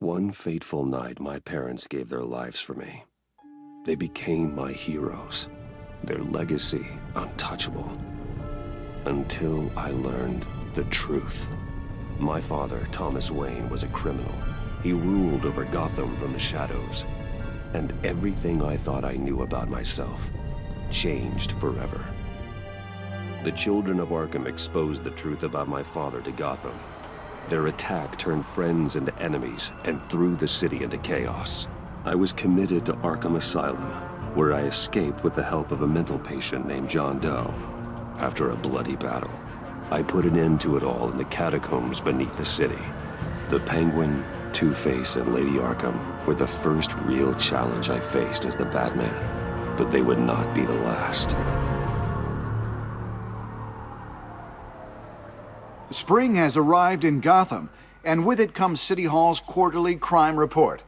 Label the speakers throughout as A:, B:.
A: One fateful night, my parents gave their lives for me. They became my heroes, their legacy untouchable. Until I learned the truth. My father, Thomas Wayne, was a criminal. He ruled over Gotham from the shadows. And everything I thought I knew about myself changed forever. The children of Arkham exposed the truth about my father to Gotham. Their attack turned friends into enemies and threw the city into chaos. I was committed to Arkham Asylum, where I escaped with the help of a mental patient named John Doe. After a bloody battle, I put an end to it all in the catacombs beneath the city. The Penguin, Two-Face, and Lady Arkham were the first real challenge I faced as the Batman, but they would not be the last.
B: Spring has arrived in Gotham, and with it comes City Hall's quarterly crime report.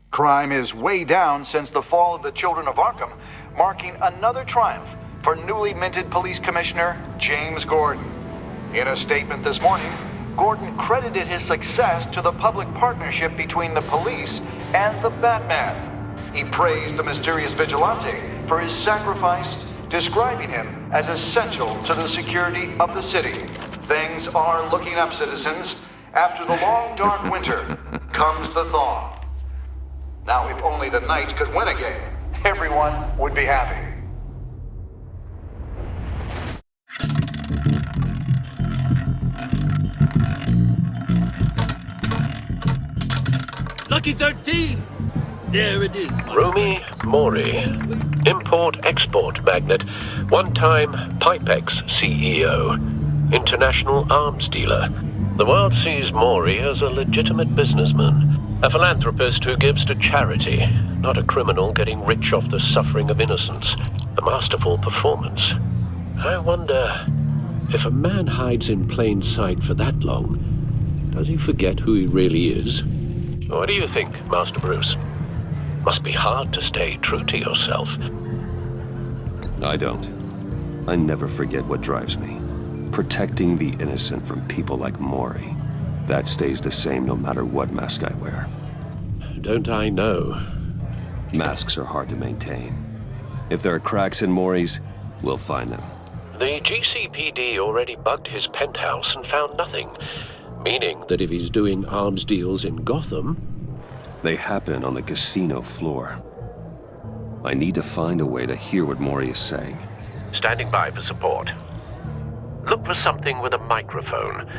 B: Crime is way down since the fall of the Children of Arkham, marking another triumph for newly minted Police Commissioner James Gordon. In a statement this morning, Gordon credited his success to the public partnership between the police and the Batman. He praised the mysterious vigilante for his sacrifice, describing him as essential to the security of the city. Things are looking up, citizens. After the long, dark winter comes the thaw. Now, if only the Knights could win a game, everyone would be happy.
C: Lucky 13! There it is.
D: Rumi Mori, import-export magnate, one-time Pipex CEO, international arms dealer. The world sees Mori as a legitimate businessman, a philanthropist who gives to charity, not a criminal getting rich off the suffering of innocence. A masterful performance. I wonder, if a man hides in plain sight for that long, does he forget who he really is? What do you think, Master Bruce? Must be hard to stay true to yourself.
A: I don't. I never forget what drives me. Protecting the innocent from people like Mori. That stays the same no matter what mask I wear.
D: Don't I know?
A: Masks are hard to maintain. If there are cracks in Mori's, we'll find them.
D: The GCPD already bugged his penthouse and found nothing. Meaning that if he's doing arms deals in Gotham...
A: They happen on the casino floor. I need to find a way to hear what Mori is saying.
D: Standing by for support. Look for something with a microphone.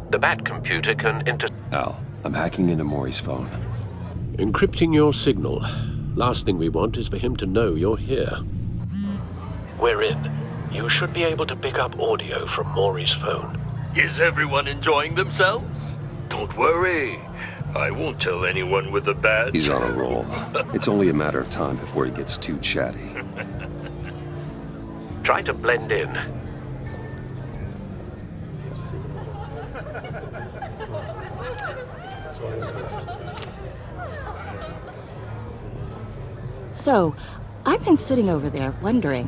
D: The Bat computer can
A: Al, I'm hacking into Mori's phone.
D: Encrypting your signal. Last thing we want is for him to know you're here. We're in. You should be able to pick up audio from Mori's phone.
C: Is everyone enjoying themselves?
E: Don't worry. I won't tell anyone with the bat.
A: He's on a roll. It's only a matter of time before he gets too chatty.
D: Try to blend in.
F: So, I've been sitting over there wondering,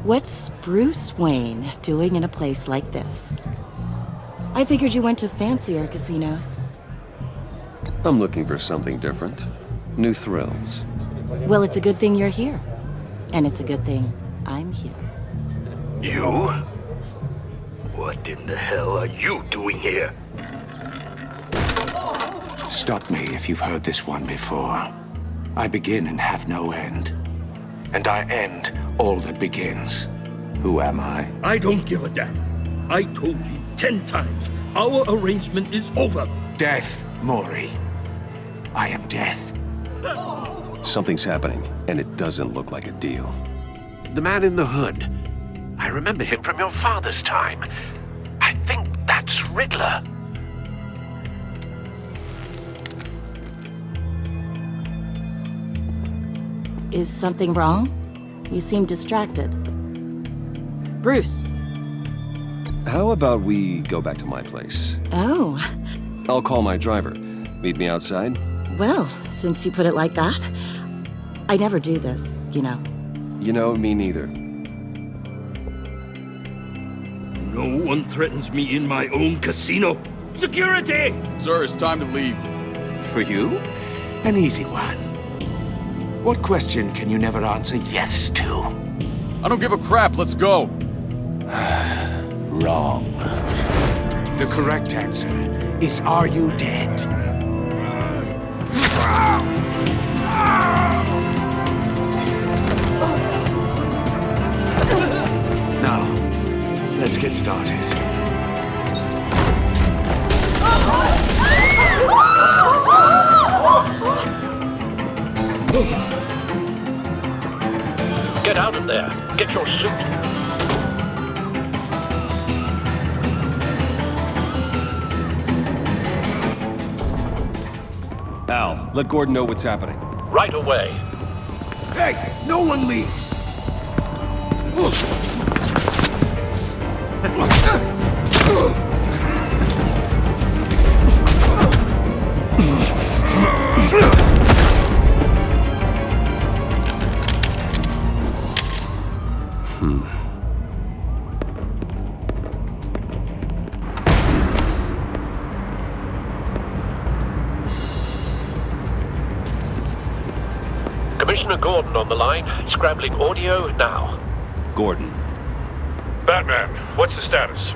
F: what's Bruce Wayne doing in a place like this? I figured you went to fancier casinos.
A: I'm looking for something different. New thrills.
F: Well, it's a good thing you're here. And it's a good thing I'm here.
E: You? What in the hell are you doing here?
G: Stop me if you've heard this one before. I begin and have no end. And I end all that begins. Who am I?
C: I don't give a damn. I told you 10 times. Our arrangement is over.
G: Death, Mori. I am death.
A: Something's happening, and it doesn't look like a deal.
D: The man in the hood. I remember him from your father's time. I think that's Riddler.
F: Is something wrong? You seem distracted. Bruce.
A: How about we go back to my place?
F: Oh.
A: I'll call my driver. Meet me outside?
F: Well, since you put it like that, I never do this, you know.
A: You know, me neither.
C: No one threatens me in my own casino. Security!
H: Sir, it's time to leave.
G: For you? An easy one. What question can you never answer yes to?
H: I don't give a crap, let's go.
G: Wrong. The correct answer is, are you dead? Now, let's get started.
D: Get out of there. Get your suit.
A: Al, let Gordon know what's happening.
D: Right away.
G: Hey, no one leaves!
D: Commissioner Gordon on the line. Scrambling audio now.
A: Gordon.
C: Batman, what's the status?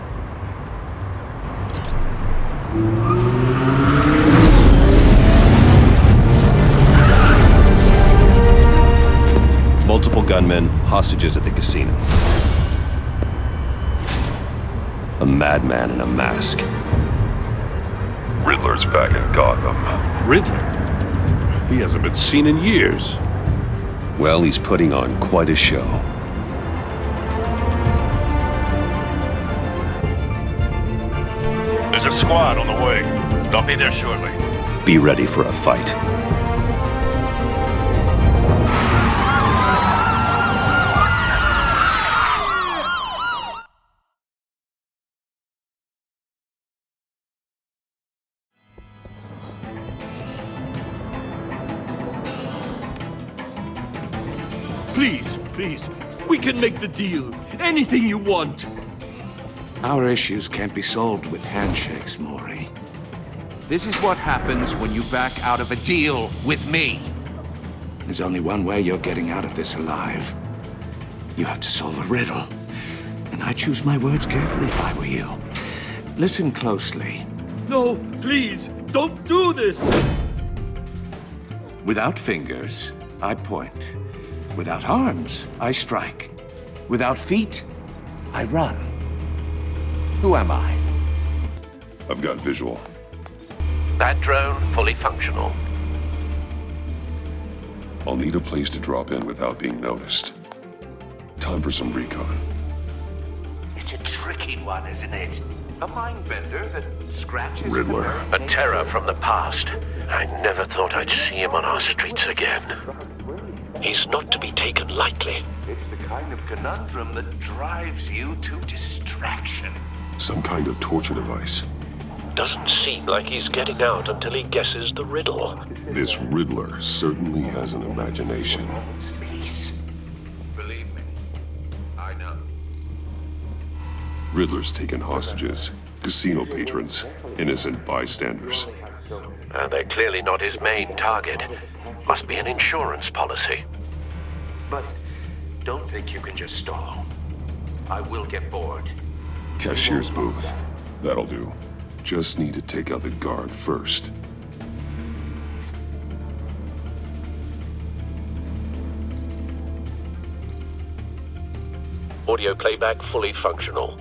A: Multiple gunmen, hostages at the casino. A madman in a mask.
I: Riddler's back in Gotham.
C: Riddler? He hasn't been seen in years.
A: Well, he's putting on quite a show.
C: There's a squad on the way. They'll be there shortly.
A: Be ready for a fight.
C: Please, we can make the deal. Anything you want.
G: Our issues can't be solved with handshakes, Maury. This is what happens when you back out of a deal with me. There's only one way you're getting out of this alive. You have to solve a riddle. And I choose my words carefully if I were you. Listen closely.
C: No, please, don't do this!
G: Without fingers, I point. Without arms, I strike. Without feet, I run. Who am I?
I: I've got visual.
D: That drone fully functional.
I: I'll need a place to drop in without being noticed. Time for some recon.
E: It's a tricky one, isn't it? A mind bender that scratches...
I: Riddler.
D: A terror from the past. I never thought I'd see him on our streets again. He's not to be taken lightly.
E: It's the kind of conundrum that drives you to distraction.
I: Some kind of torture device.
D: Doesn't seem like he's getting out until he guesses the riddle.
I: This Riddler certainly has an imagination.
E: Peace. Believe me, I know.
I: Riddler's taken hostages, casino patrons, innocent bystanders.
D: They're clearly not his main target. Must be an insurance policy.
E: But don't think you can just stall. I will get bored.
I: Cashier's booth. That'll do. Just need to take out the guard first.
D: Audio playback fully functional.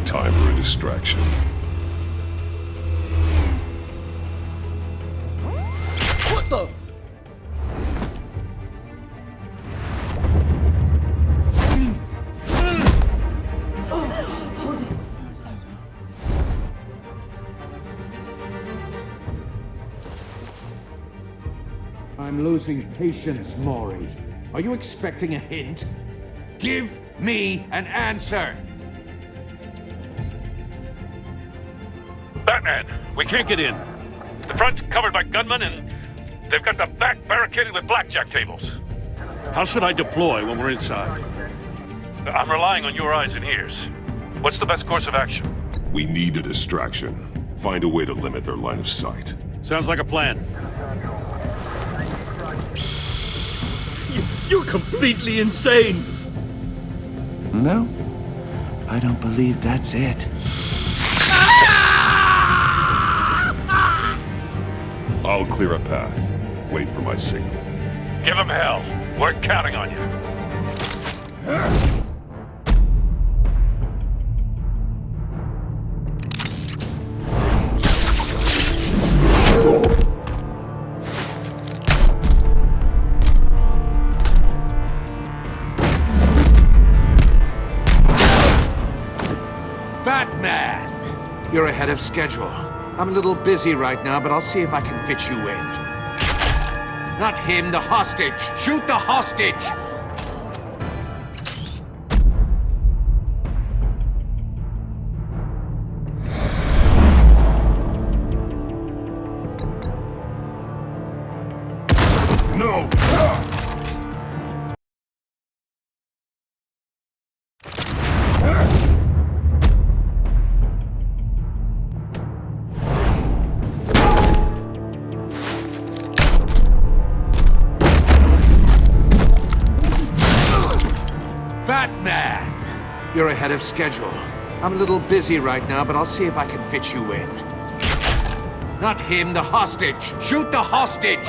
I: Time for a distraction.
C: What the?
G: I'm losing patience, Maury. Are you expecting a hint? Give me an answer!
C: Batman, we can't get in. The front's covered by gunmen and they've got the back barricaded with blackjack tables. How should I deploy when we're inside? I'm relying on your eyes and ears. What's the best course of action?
I: We need a distraction. Find a way to limit their line of sight.
C: Sounds like a plan.
E: You're completely insane!
G: No, I don't believe that's it.
I: I'll clear a path. Wait for my signal.
C: Give him hell. We're counting on you.
G: Batman! You're ahead of schedule. I'm a little busy right now, but I'll see if I can fit you in. Not him, the hostage! Shoot the hostage!
I: No!
G: Batman! You're ahead of schedule. I'm a little busy right now, but I'll see if I can fit you in. Not him, the hostage! Shoot the hostage!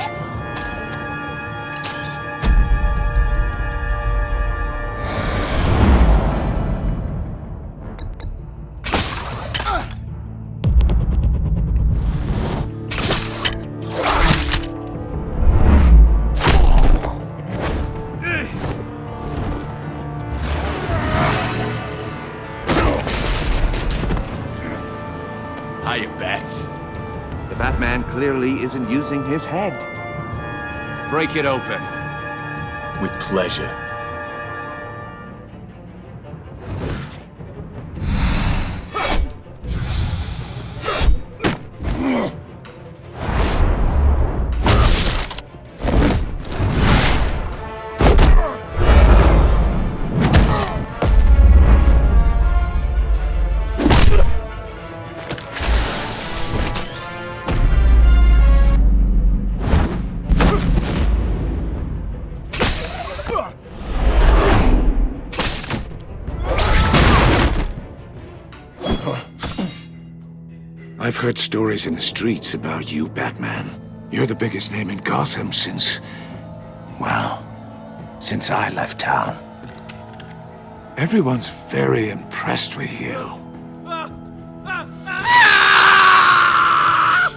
H: Hiya, Bats.
G: The Batman clearly isn't using his head. Break it open.
H: With pleasure.
G: I've heard stories in the streets about you, Batman. You're the biggest name in Gotham since... well, since I left town. Everyone's very impressed with you.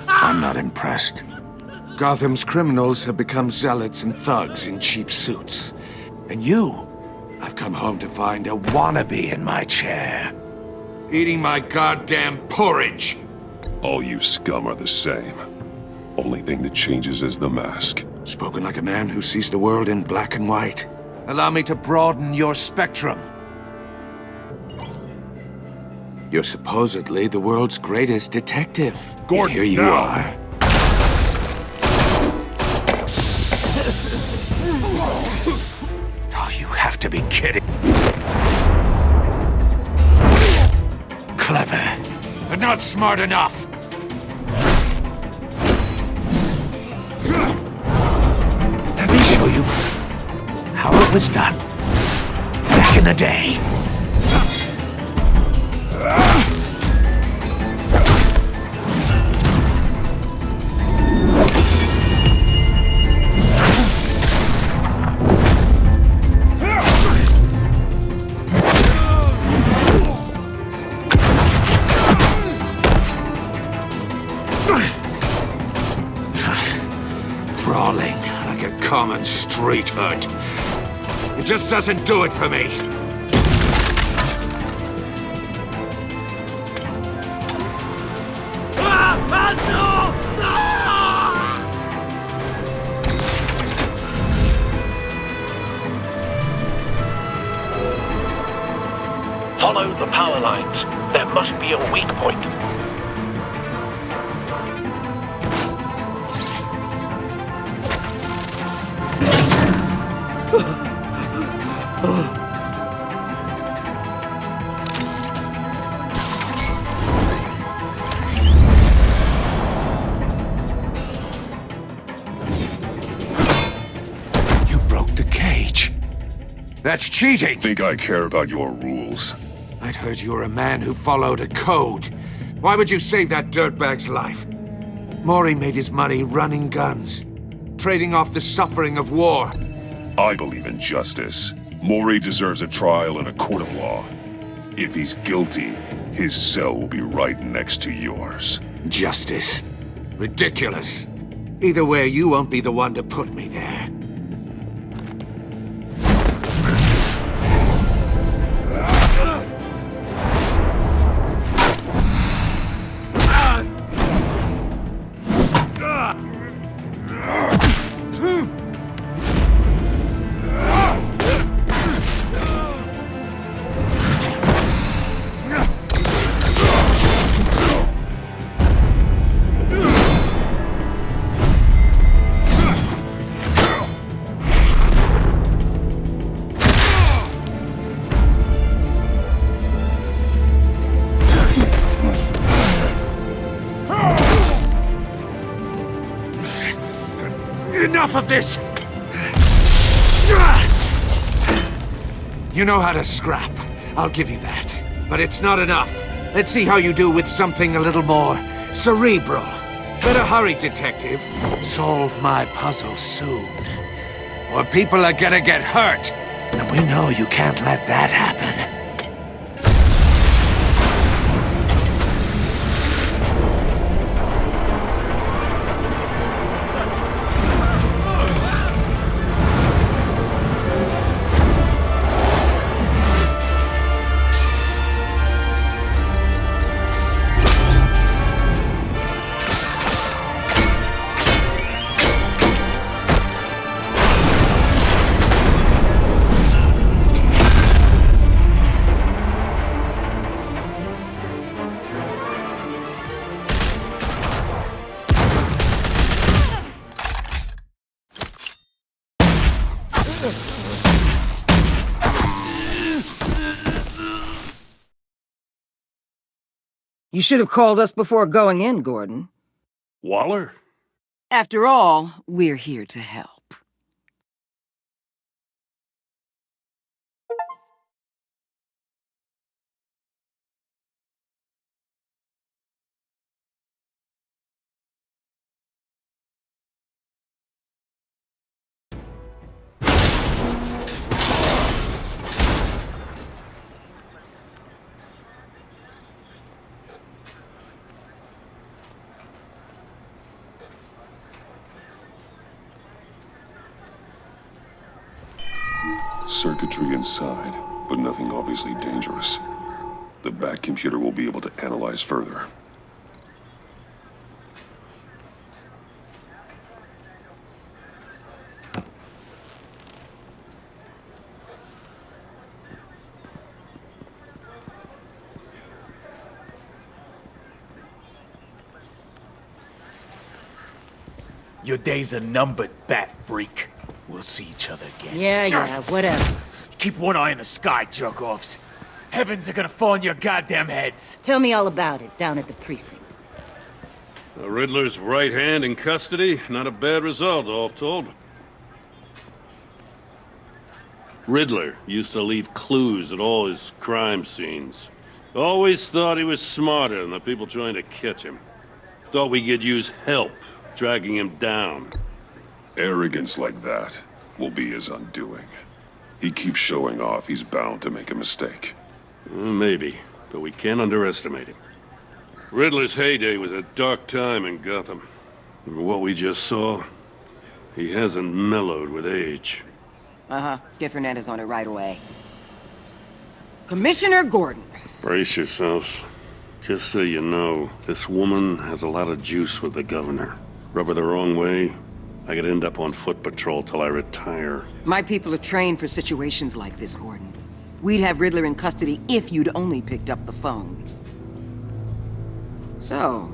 G: I'm not impressed. Gotham's criminals have become zealots and thugs in cheap suits. And you, I've come home to find a wannabe in my chair. Eating my goddamn porridge.
I: All you scum are the same. Only thing that changes is the mask.
G: Spoken like a man who sees the world in black and white. Allow me to broaden your spectrum. You're supposedly the world's greatest detective.
I: Gordon,
G: Yet here you
I: now.
G: are. Oh, you have to be kidding. Clever, but not smart enough. Let me show you how it was done back in the day. Brawling like a common street hood. It just doesn't do it for me.
D: Follow the power lines. There must be a weak point.
G: That's cheating!
I: Think I care about your rules?
G: I'd heard you were a man who followed a code. Why would you save that dirtbag's life? Maury made his money running guns, trading off the suffering of war.
I: I believe in justice. Maury deserves a trial in a court of law. If he's guilty, his cell will be right next to yours.
G: Justice. Ridiculous. Either way, you won't be the one to put me there. Enough of this! You know how to scrap. I'll give you that. But it's not enough. Let's see how you do with something a little more cerebral. Better hurry, detective. Solve my puzzle soon. Or people are gonna get hurt. And we know you can't let that happen.
J: You should have called us before going in, Gordon.
C: Waller?
J: After all, we're here to help.
I: Circuitry inside, but nothing obviously dangerous. The back computer will be able to analyze further.
H: Your days are numbered, bat freak. We'll see each other again.
F: Yeah, whatever.
H: Keep one eye in the sky, jerk-offs. Heavens are gonna fall on your goddamn heads.
F: Tell me all about it down at the precinct.
C: The Riddler's right hand in custody. Not a bad result, all told. Riddler used to leave clues at all his crime scenes. Always thought he was smarter than the people trying to catch him. Thought we could use help dragging him down.
I: Arrogance like that will be his undoing. He keeps showing off, he's bound to make a mistake.
C: Maybe, but we can't underestimate him. Riddler's heyday was a dark time in Gotham. From what we just saw, he hasn't mellowed with age.
J: Uh-huh. Get Fernandez on it right away. Commissioner Gordon.
C: Brace yourselves. Just so you know, this woman has a lot of juice with the governor. Rub her the wrong way, I could end up on foot patrol till I retire.
J: My people are trained for situations like this, Gordon. We'd have Riddler in custody if you'd only picked up the phone. So,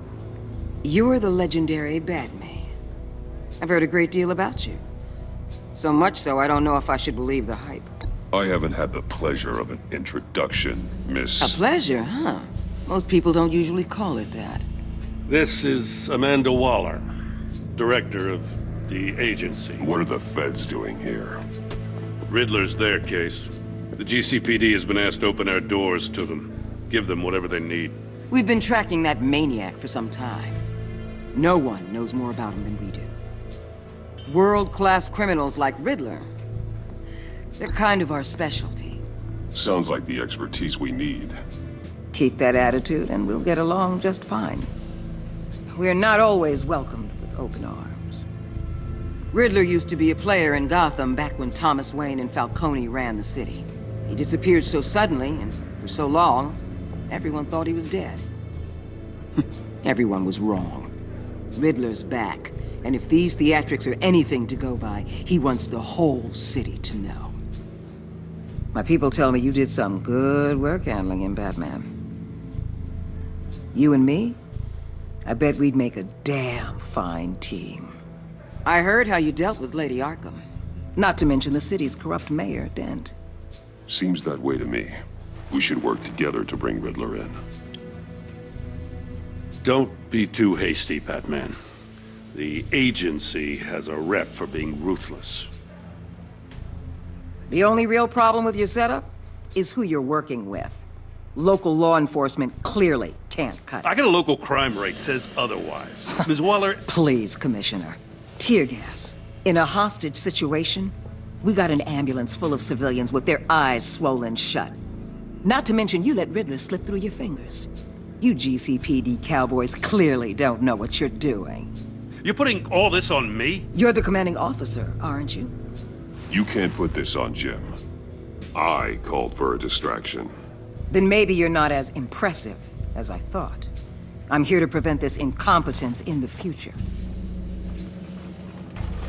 J: you're the legendary Batman. I've heard a great deal about you. So much so, I don't know if I should believe the hype.
I: I haven't had the pleasure of an introduction, Miss...
J: A pleasure, huh? Most people don't usually call it that.
C: This is Amanda Waller, director of the agency.
I: What are the feds doing here?
C: Riddler's their case. The GCPD has been asked to open our doors to them. Give them whatever they need.
J: We've been tracking that maniac for some time. No one knows more about him than we do. World-class criminals like Riddler. They're kind of our specialty.
I: Sounds like the expertise we need.
J: Keep that attitude and we'll get along just fine. We're not always welcomed with open arms. Riddler used to be a player in Gotham back when Thomas Wayne and Falcone ran the city. He disappeared so suddenly and for so long, everyone thought he was dead. Everyone was wrong. Riddler's back, and if these theatrics are anything to go by, he wants the whole city to know. My people tell me you did some good work handling him, Batman. You and me? I bet we'd make a damn fine team. I heard how you dealt with Lady Arkham. Not to mention the city's corrupt mayor, Dent.
I: Seems that way to me. We should work together to bring Riddler in.
C: Don't be too hasty, Batman. The agency has a rep for being ruthless.
J: The only real problem with your setup is who you're working with. Local law enforcement clearly can't cut it.
C: I got a local crime rate says otherwise. Ms. Waller...
J: Please, Commissioner. Tear gas. In a hostage situation, we got an ambulance full of civilians with their eyes swollen shut. Not to mention you let Riddler slip through your fingers. You GCPD cowboys clearly don't know what you're doing.
C: You're putting all this on me?
J: You're the commanding officer, aren't you?
I: You can't put this on Jim. I called for a distraction.
J: Then maybe you're not as impressive as I thought. I'm here to prevent this incompetence in the future.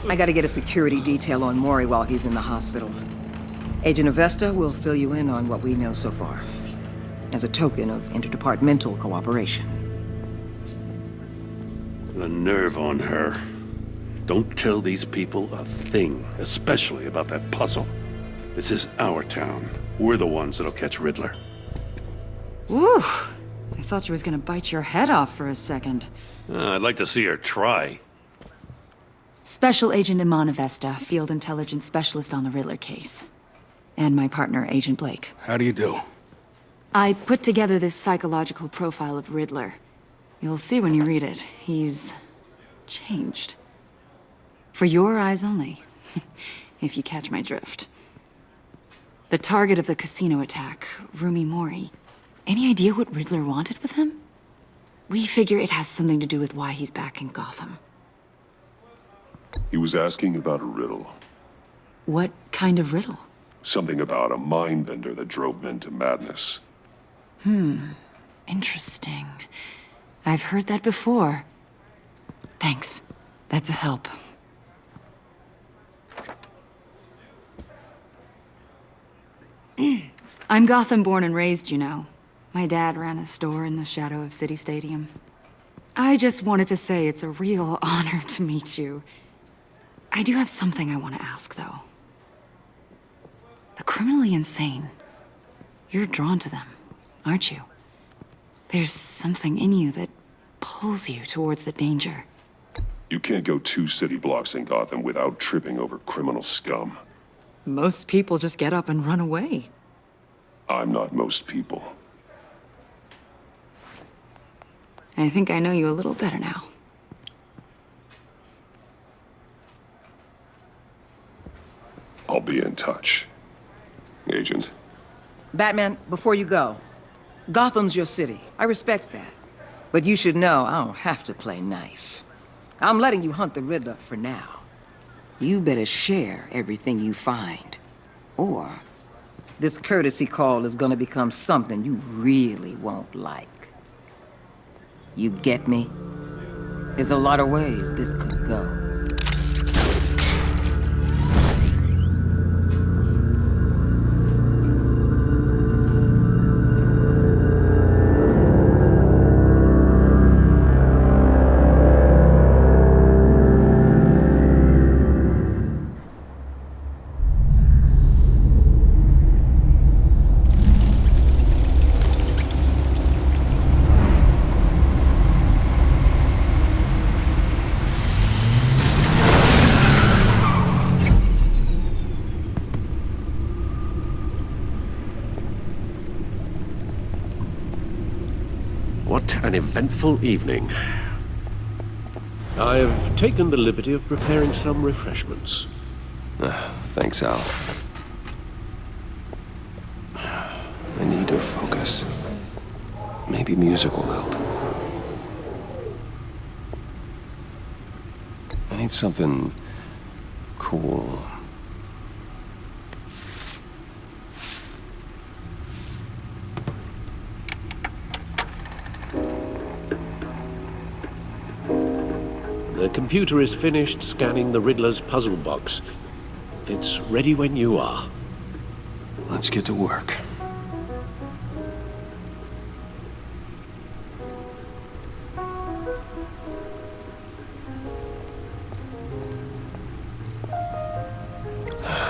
J: I gotta get a security detail on Mori while he's in the hospital. Agent Avesta will fill you in on what we know so far, as a token of interdepartmental cooperation.
C: The nerve on her. Don't tell these people a thing, especially about that puzzle. This is our town. We're the ones that'll catch Riddler.
K: Ooh, I thought she was gonna bite your head off for a second.
C: I'd like to see her try.
K: Special Agent Iman Avesta, Field Intelligence Specialist on the Riddler case. And my partner, Agent Blake.
H: How do you do?
K: I put together this psychological profile of Riddler. You'll see when you read it. He's changed. For your eyes only, if you catch my drift. The target of the casino attack, Rumi Mori. Any idea what Riddler wanted with him? We figure it has something to do with why he's back in Gotham.
I: He was asking about a riddle.
K: What kind of riddle?
I: Something about a mind bender that drove men to madness.
K: Interesting. I've heard that before. Thanks. That's a help. I'm Gotham born and raised, you know. My dad ran a store in the shadow of City Stadium. I just wanted to say it's a real honor to meet you. I do have something I want to ask, though. The criminally insane. You're drawn to them, aren't you? There's something in you that pulls you towards the danger.
I: You can't go 2 city blocks in Gotham without tripping over criminal scum.
K: Most people just get up and run away.
I: I'm not most people.
K: I think I know you a little better now.
I: I'll be in touch. Agent.
J: Batman, before you go, Gotham's your city. I respect that. But you should know I don't have to play nice. I'm letting you hunt the Riddler for now. You better share everything you find. Or this courtesy call is gonna become something you really won't like. You get me? There's a lot of ways this could go.
D: an eventful evening. I've taken the liberty of preparing some refreshments.
A: Thanks, Al. I need to focus. Maybe music will help. I need something cool.
D: The computer is finished scanning the Riddler's puzzle box. It's ready when you are.
A: Let's get to work.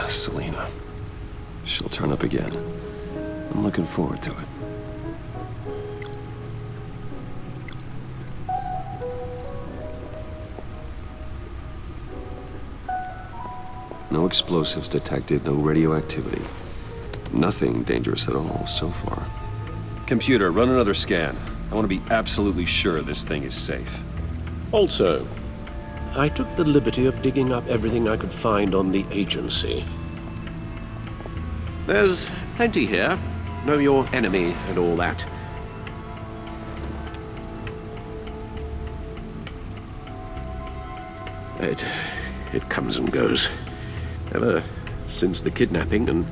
A: Selena. She'll turn up again. I'm looking forward to it. No explosives detected, no radioactivity. Nothing dangerous at all so far. Computer, run another scan. I want to be absolutely sure this thing is safe.
D: Also, I took the liberty of digging up everything I could find on the agency. There's plenty here. Know your enemy and all that. It comes and goes. Ever since the kidnapping and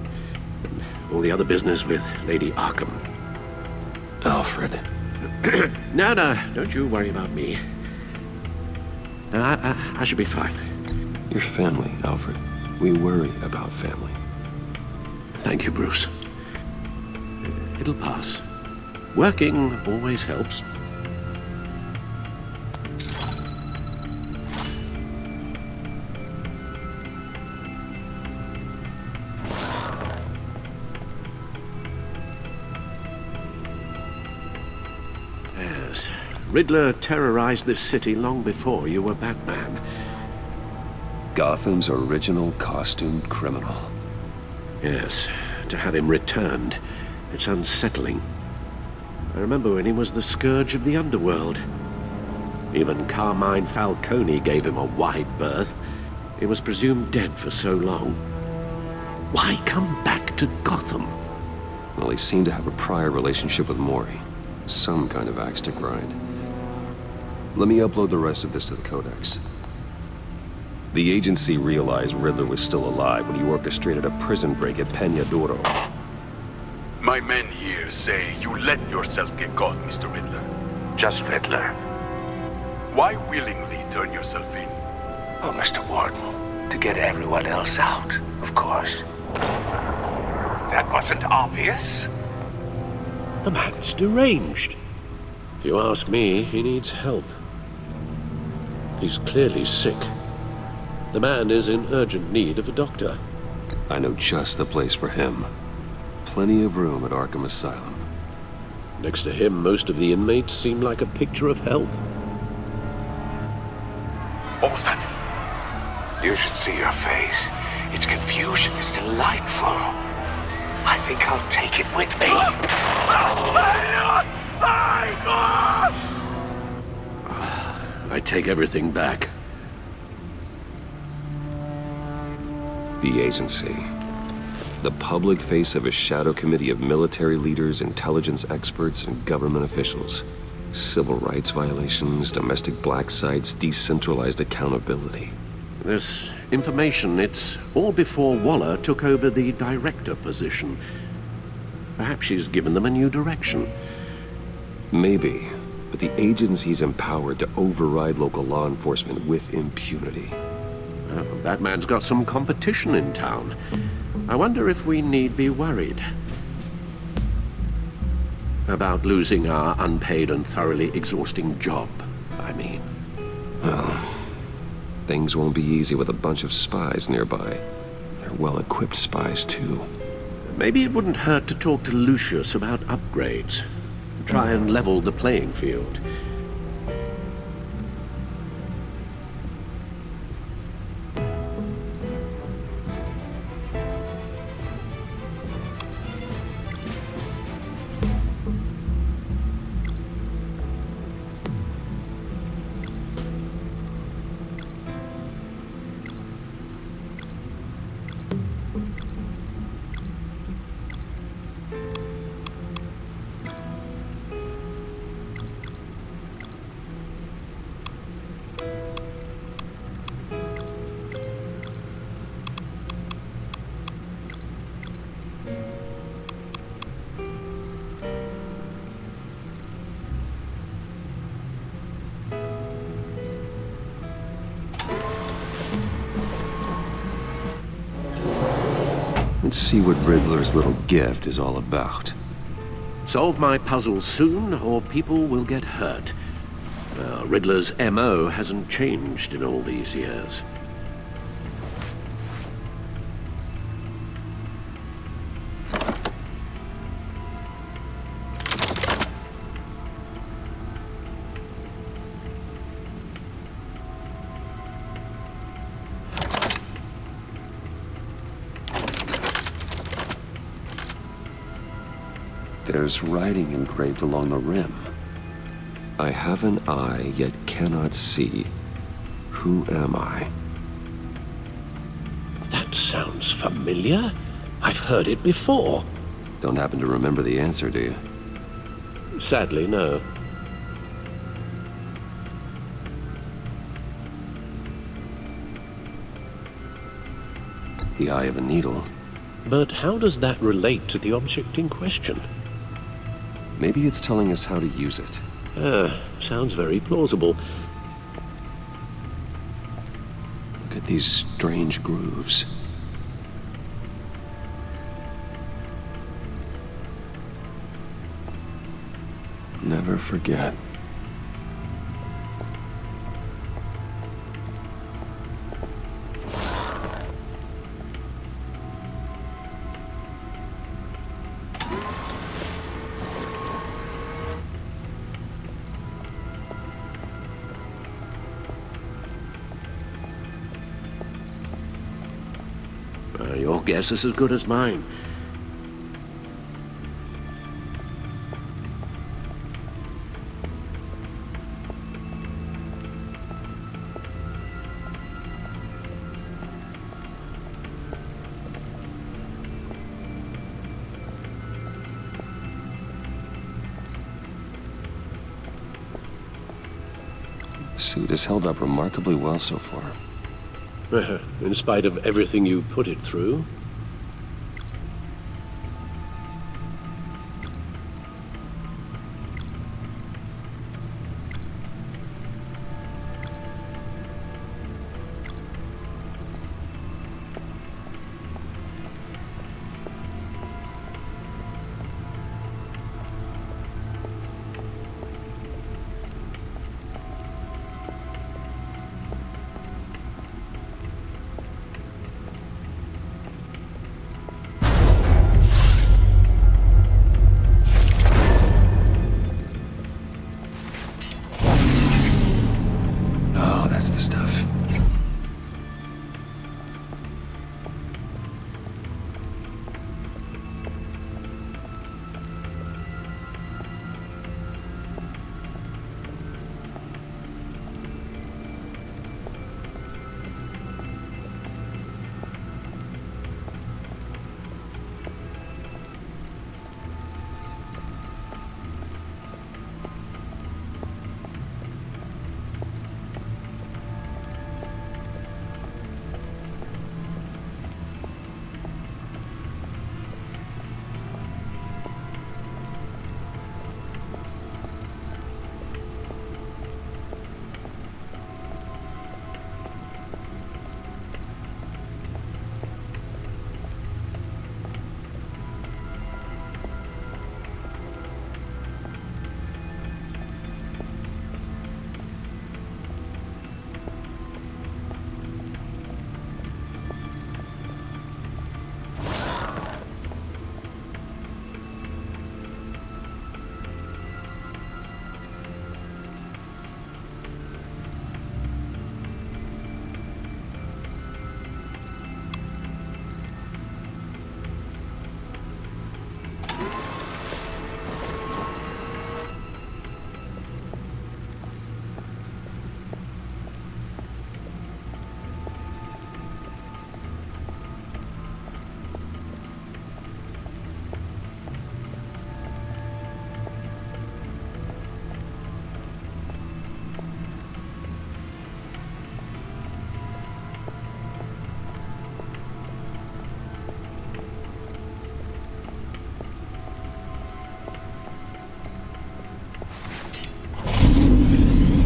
D: all the other business with Lady Arkham.
A: Alfred.
D: No, don't you worry about me. No, I should be fine.
A: Your family, Alfred. We worry about family.
D: Thank you, Bruce. It'll pass. Working always helps. Yes. Riddler terrorized this city long before you were Batman.
A: Gotham's original costumed criminal.
D: Yes, to have him returned, it's unsettling. I remember when he was the scourge of the underworld. Even Carmine Falcone gave him a wide berth. He was presumed dead for so long. Why come back to Gotham?
A: Well, he seemed to have a prior relationship with Mori. Some kind of axe to grind. Let me upload the rest of this to the Codex. The agency realized Riddler was still alive when he orchestrated a prison break at Peña Duro.
E: My men here say you let yourself get caught, Mr. Riddler.
L: Just Riddler.
E: Why willingly turn yourself in?
L: Oh, Mr. Warden, to get everyone else out, of course. That wasn't obvious.
D: The man's deranged. If you ask me, he needs help. He's clearly sick. The man is in urgent need of a doctor.
A: I know just the place for him. Plenty of room at Arkham Asylum.
D: Next to him, most of the inmates seem like a picture of health.
E: What was that?
L: You should see your face. Its confusion is delightful. I think I'll take it with me.
D: I take everything back.
A: The agency. The public face of a shadow committee of military leaders, intelligence experts, and government officials. Civil rights violations, domestic black sites, decentralized accountability.
D: There's information. It's all before Waller took over the director position. Perhaps she's given them a new direction.
A: Maybe, but the agency's empowered to override local law enforcement with impunity.
D: Batman's got some competition in town. I wonder if we need be worried about losing our unpaid and thoroughly exhausting job, I mean.
A: Well, things won't be easy with a bunch of spies nearby. They're well-equipped spies, too.
D: Maybe it wouldn't hurt to talk to Lucius about upgrades. Try and level the playing field.
A: and see what Riddler's little gift is all about.
D: Solve my puzzle soon, or people will get hurt. Riddler's MO hasn't changed in all these years.
A: There's writing engraved along the rim. I have an eye, yet cannot see. Who am I?
D: That sounds familiar. I've heard it before.
A: Don't happen to remember the answer, do you?
D: Sadly, no.
A: The eye of a needle.
D: But how does that relate to the object in question?
A: Maybe it's telling us how to use it.
D: Sounds very plausible.
A: Look at these strange grooves. Never forget.
D: Your guess is as good as mine.
A: The suit has held up remarkably well so far.
D: In spite of everything you put it through?
A: That's the stuff.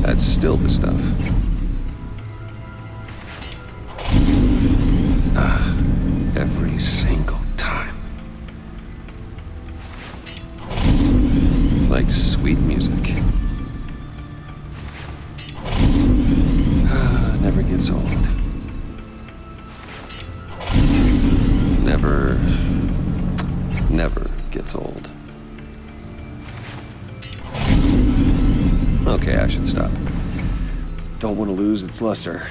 A: That's still the stuff. Every single like sweet music. Never gets old. Never gets old. Okay, I should stop. Don't want to lose its luster.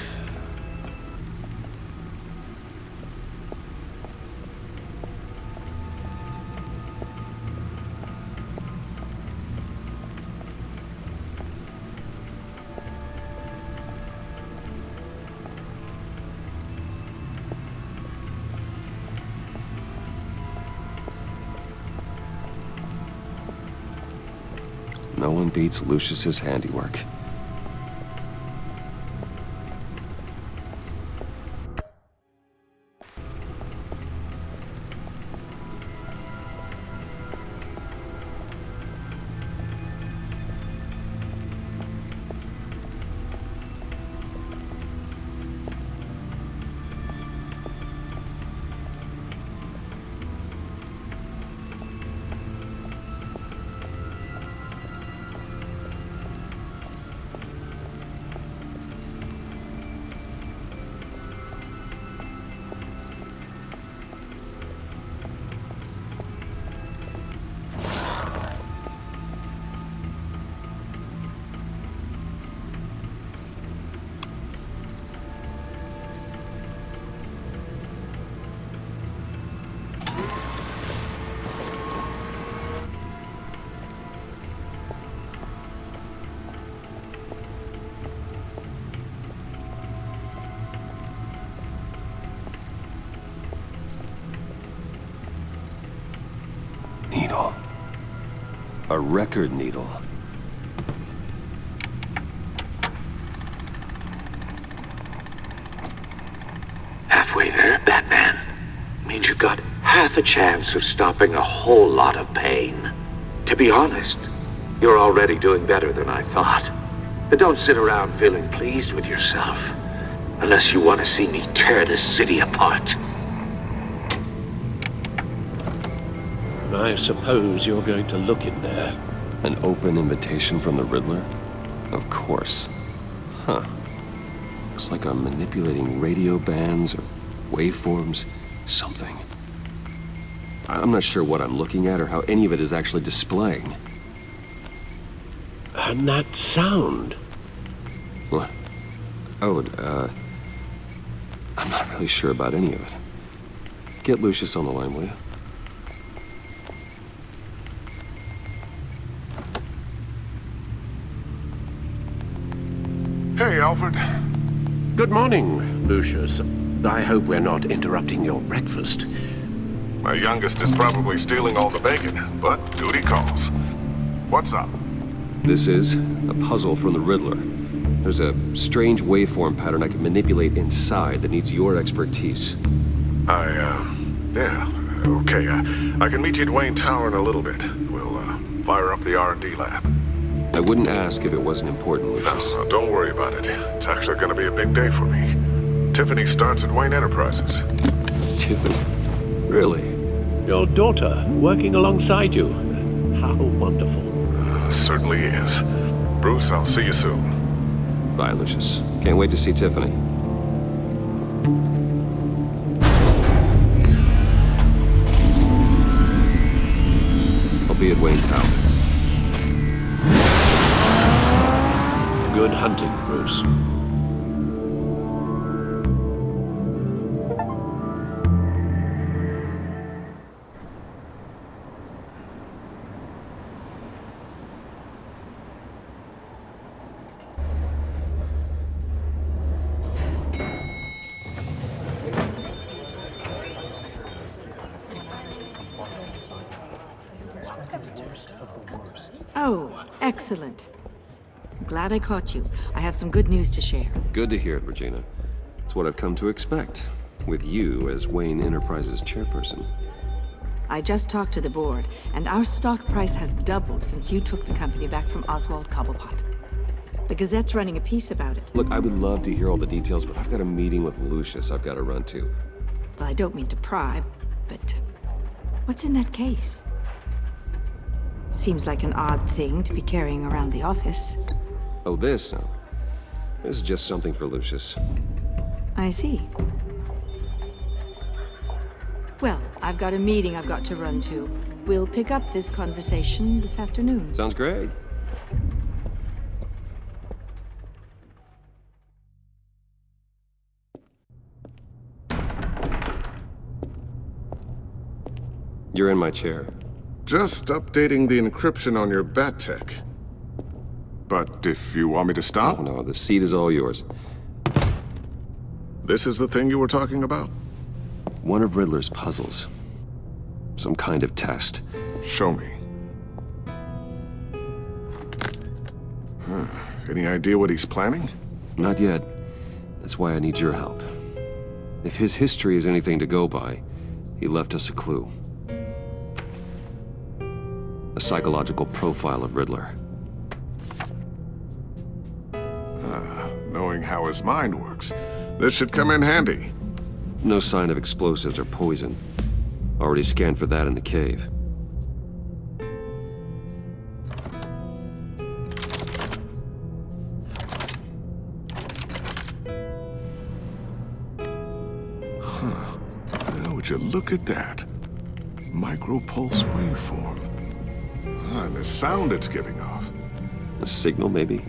A: No one beats Lucius's handiwork. Needle. A record needle.
E: Halfway there, Batman. Means you've got half a chance of stopping a whole lot of pain. To be honest, you're already doing better than I thought. But don't sit around feeling pleased with yourself. Unless you want to see me tear this city apart.
D: I suppose you're going to look in there.
A: An open invitation from the Riddler? Of course. Huh. Looks like I'm manipulating radio bands or waveforms, something. I'm not sure what I'm looking at or how any of it is actually displaying.
D: And that sound.
A: What? Oh, I'm not really sure about any of it. Get Lucius on the line, will you?
M: Hey, Alfred.
D: Good morning, Lucius. I hope we're not interrupting your breakfast.
M: My youngest is probably stealing all the bacon, but duty calls. What's up?
A: This is a puzzle from the Riddler. There's a strange waveform pattern I can manipulate inside that needs your expertise.
M: Yeah, okay. I can meet you at Wayne Tower in a little bit. We'll, fire up the R&D lab.
A: I wouldn't ask if it wasn't important, Lucius.
M: No, don't worry about it. It's actually gonna be a big day for me. Tiffany starts at Wayne Enterprises.
A: Tiffany? Really?
D: Your daughter working alongside you. How wonderful.
M: Certainly is. Bruce, I'll see you soon.
A: Bye, Lucius. Can't wait to see Tiffany. I'll be at Wayne Tower.
D: Good hunting, Bruce.
N: Oh, excellent. Glad I caught you. I have some good news to share.
A: Good to hear it, Regina. It's what I've come to expect, with you as Wayne Enterprises chairperson.
N: I just talked to the board, and our stock price has doubled since you took the company back from Oswald Cobblepot. The Gazette's running a piece about it.
A: Look, I would love to hear all the details, but I've got a meeting with Lucius I've got to run to.
N: Well, I don't mean to pry, but what's in that case? Seems like an odd thing to be carrying around the office.
A: Oh, this? No. This is just something for Lucius.
N: I see. Well, I've got a meeting I've got to run to. We'll pick up this conversation this afternoon.
A: Sounds great. You're in my chair.
M: Just updating the encryption on your bat tech. But if you want me to stop?
A: Oh, no, the seat is all yours.
M: This is the thing you were talking about?
A: One of Riddler's puzzles. Some kind of test.
M: Show me. Any idea what he's planning?
A: Not yet. That's why I need your help. If his history is anything to go by, he left us a clue. A psychological profile of Riddler.
M: Knowing how his mind works, this should come in handy.
A: No sign of explosives or poison. Already scanned for that in the cave.
M: Well, would you look at that? Micropulse waveform. And the sound it's giving off.
A: A signal, maybe?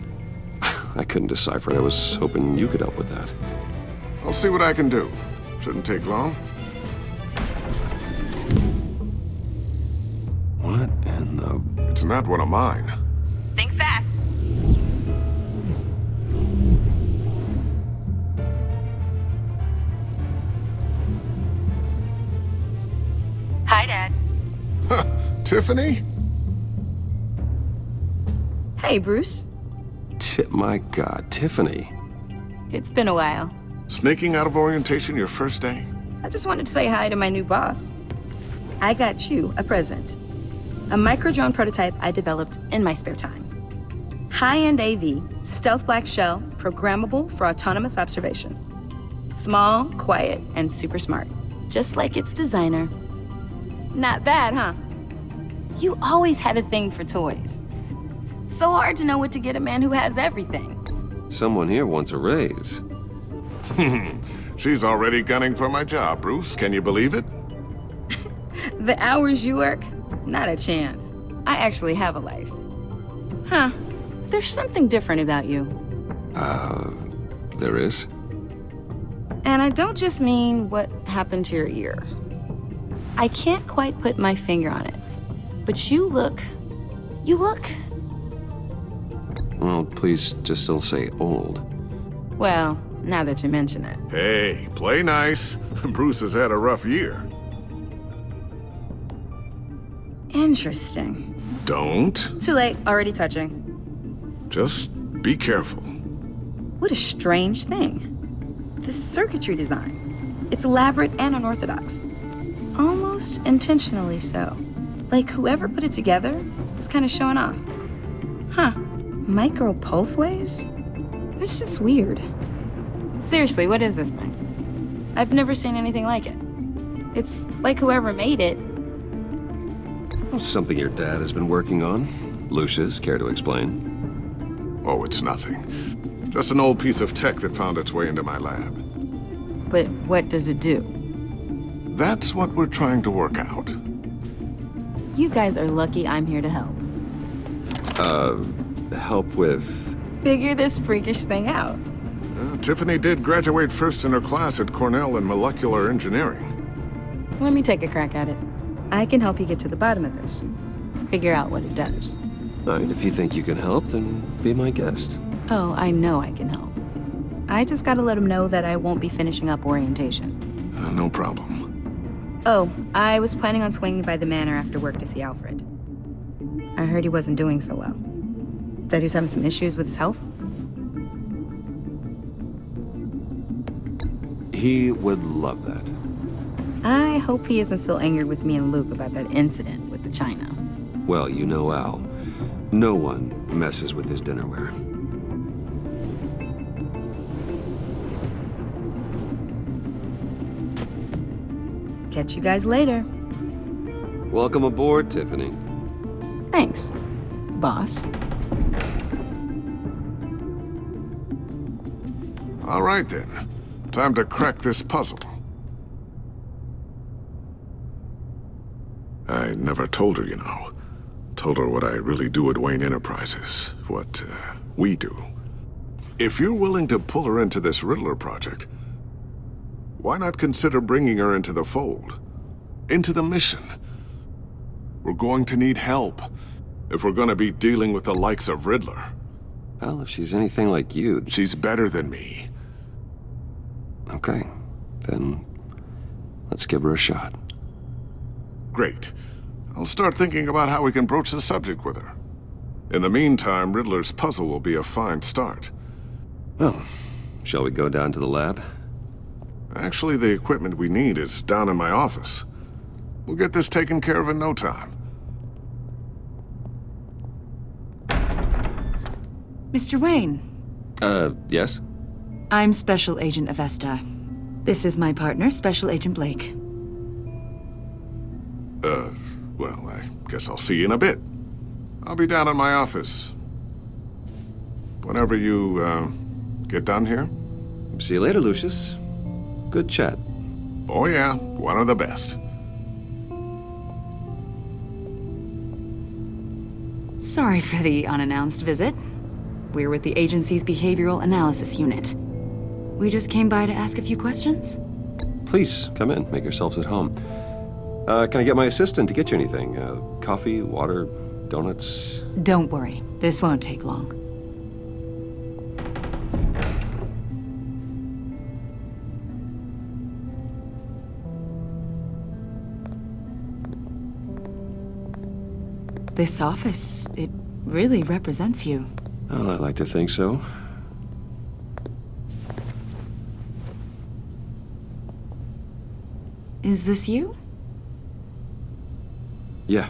A: I couldn't decipher it. I was hoping you could help with that.
M: I'll see what I can do. Shouldn't take long.
A: What in the...
M: It's not one of mine.
K: Think fast. Hi, Dad.
M: Tiffany?
F: Hey, Bruce.
A: My God, Tiffany.
F: It's been a while.
M: Sneaking out of orientation your first day?
F: I just wanted to say hi to my new boss. I got you a present. A micro-drone prototype I developed in my spare time. High-end AV, stealth black shell, programmable for autonomous observation. Small, quiet, and super smart. Just like its designer. Not bad, huh? You always had a thing for toys. So hard to know what to get a man who has everything.
A: Someone here wants a raise.
M: She's already gunning for my job, Bruce. Can you believe it?
F: The hours you work? Not a chance. I actually have a life. Huh. There's something different about you.
A: There is?
F: And I don't just mean what happened to your ear. I can't quite put my finger on it. But you look...
A: Well, please just don't say old.
F: Well, now that you mention it.
M: Hey, play nice. Bruce has had a rough year.
F: Interesting.
M: Don't.
F: Too late, already touching.
M: Just be careful.
F: What a strange thing. The circuitry design. It's elaborate and unorthodox. Almost intentionally so. Like whoever put it together was kind of showing off. Huh. Micro pulse waves? It's just weird. Seriously, what is this thing? I've never seen anything like it. It's like whoever made it.
A: Something your dad has been working on. Lucius, care to explain?
M: Oh, it's nothing. Just an old piece of tech that found its way into my lab.
F: But what does it do?
M: That's what we're trying to work out.
F: You guys are lucky I'm here to help.
A: Help with...
F: Figure this freakish thing out.
M: Tiffany did graduate first in her class at Cornell in molecular engineering.
F: Let me take a crack at it. I can help you get to the bottom of this. Figure out what it does.
A: All right, if you think you can help, then be my guest.
F: Oh, I know I can help. I just gotta let him know that I won't be finishing up orientation.
M: No problem.
F: Oh, I was planning on swinging by the manor after work to see Alfred. I heard he wasn't doing so well. That he was having some issues with his health.
A: He would love that.
F: I hope he isn't still angered with me and Luke about that incident with the china.
A: Well, you know Al. No one messes with his dinnerware.
F: Catch you guys later.
A: Welcome aboard, Tiffany.
F: Thanks, boss.
M: All right then. Time to crack this puzzle. I never told her, you know. Told her what I really do at Wayne Enterprises. What, we do. If you're willing to pull her into this Riddler project, why not consider bringing her into the fold? Into the mission? We're going to need help if we're gonna be dealing with the likes of Riddler.
A: Well, if she's anything like you...
M: She's better than me.
A: Okay, then let's give her a shot.
M: Great. I'll start thinking about how we can broach the subject with her. In the meantime, Riddler's puzzle will be a fine start.
A: Well, shall we go down to the lab?
M: Actually, the equipment we need is down in my office. We'll get this taken care of in no time.
K: Mr. Wayne.
A: Yes?
K: I'm Special Agent Avesta. This is my partner, Special Agent Blake.
M: Well, I guess I'll see you in a bit. I'll be down in my office. Whenever you, get done here.
A: See you later, Lucius. Good chat.
M: Oh yeah, one of the best.
K: Sorry for the unannounced visit. We're with the agency's Behavioral Analysis Unit. We just came by to ask a few questions.
A: Please, come in. Make yourselves at home. Can I get my assistant to get you anything? Coffee, water, donuts?
K: Don't worry. This won't take long. This office, it really represents you.
A: Well, I'd like to think so.
K: Is this you?
A: Yeah.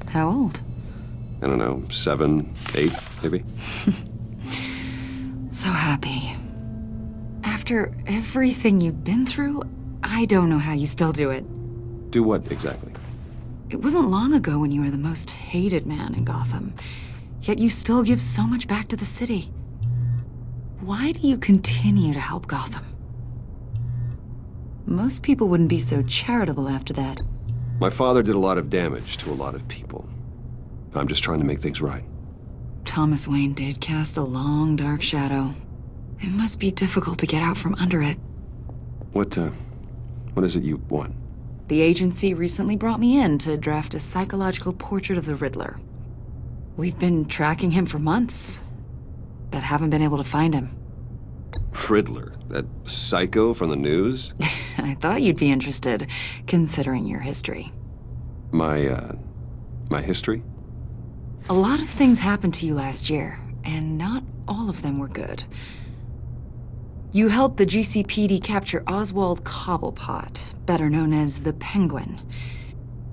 K: How old?
A: I don't know, 7, 8, maybe?
K: So happy. After everything you've been through, I don't know how you still do it.
A: Do what, exactly?
K: It wasn't long ago when you were the most hated man in Gotham, yet you still give so much back to the city. Why do you continue to help Gotham? Most people wouldn't be so charitable after that.
A: My father did a lot of damage to a lot of people. I'm just trying to make things right.
K: Thomas Wayne did cast a long, dark shadow. It must be difficult to get out from under it.
A: What is it you want?
K: The agency recently brought me in to draft a psychological portrait of the Riddler. We've been tracking him for months, but haven't been able to find him.
A: Riddler? That psycho from the news?
K: I thought you'd be interested, considering your history.
A: My history?
K: A lot of things happened to you last year, and not all of them were good. You helped the GCPD capture Oswald Cobblepot, better known as the Penguin.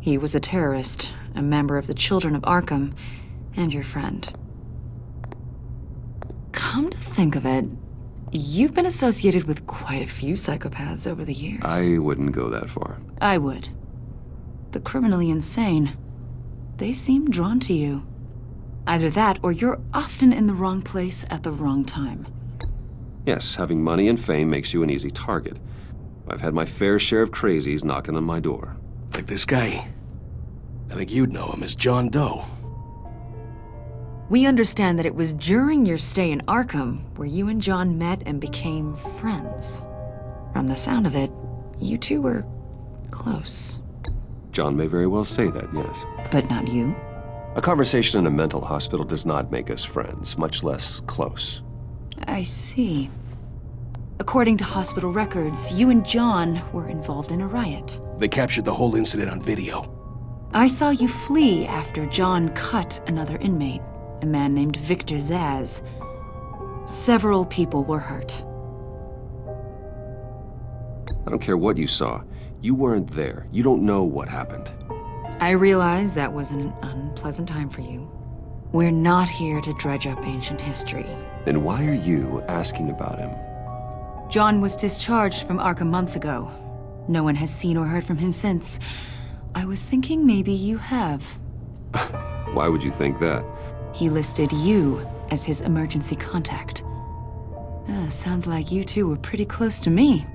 K: He was a terrorist, a member of the Children of Arkham, and your friend. Come to think of it, you've been associated with quite a few psychopaths over the years.
A: I wouldn't go that far.
K: I would. The criminally insane. They seem drawn to you. Either that, or you're often in the wrong place at the wrong time.
A: Yes, having money and fame makes you an easy target. I've had my fair share of crazies knocking on my door.
O: Like this guy. I think you'd know him as John Doe.
K: We understand that it was during your stay in Arkham where you and John met and became friends. From the sound of it, you two were close.
A: John may very well say that, yes.
K: But not you?
A: A conversation in a mental hospital does not make us friends, much less close.
K: I see. According to hospital records, you and John were involved in a riot.
O: They captured the whole incident on video.
K: I saw you flee after John cut another inmate, a man named Victor Zaz. Several people were hurt.
A: I don't care what you saw. You weren't there. You don't know what happened.
K: I realize that was an unpleasant time for you. We're not here to dredge up ancient history.
A: Then why are you asking about him?
K: John was discharged from Arkham months ago. No one has seen or heard from him since. I was thinking maybe you have.
A: Why would you think that?
K: He listed you as his emergency contact. Sounds like you two were pretty close to me.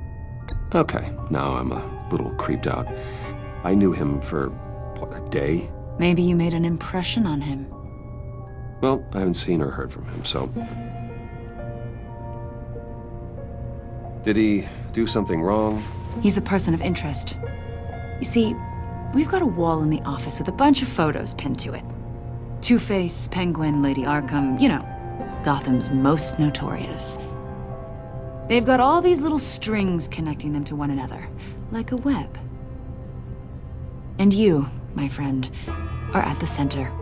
A: Okay, now I'm a little creeped out. I knew him for, what, a day?
K: Maybe you made an impression on him.
A: Well, I haven't seen or heard from him, so... Did he do something wrong?
K: He's a person of interest. You see, we've got a wall in the office with a bunch of photos pinned to it. Two-Face, Penguin, Lady Arkham, you know, Gotham's most notorious. They've got all these little strings connecting them to one another, like a web. And you, my friend, are at the center.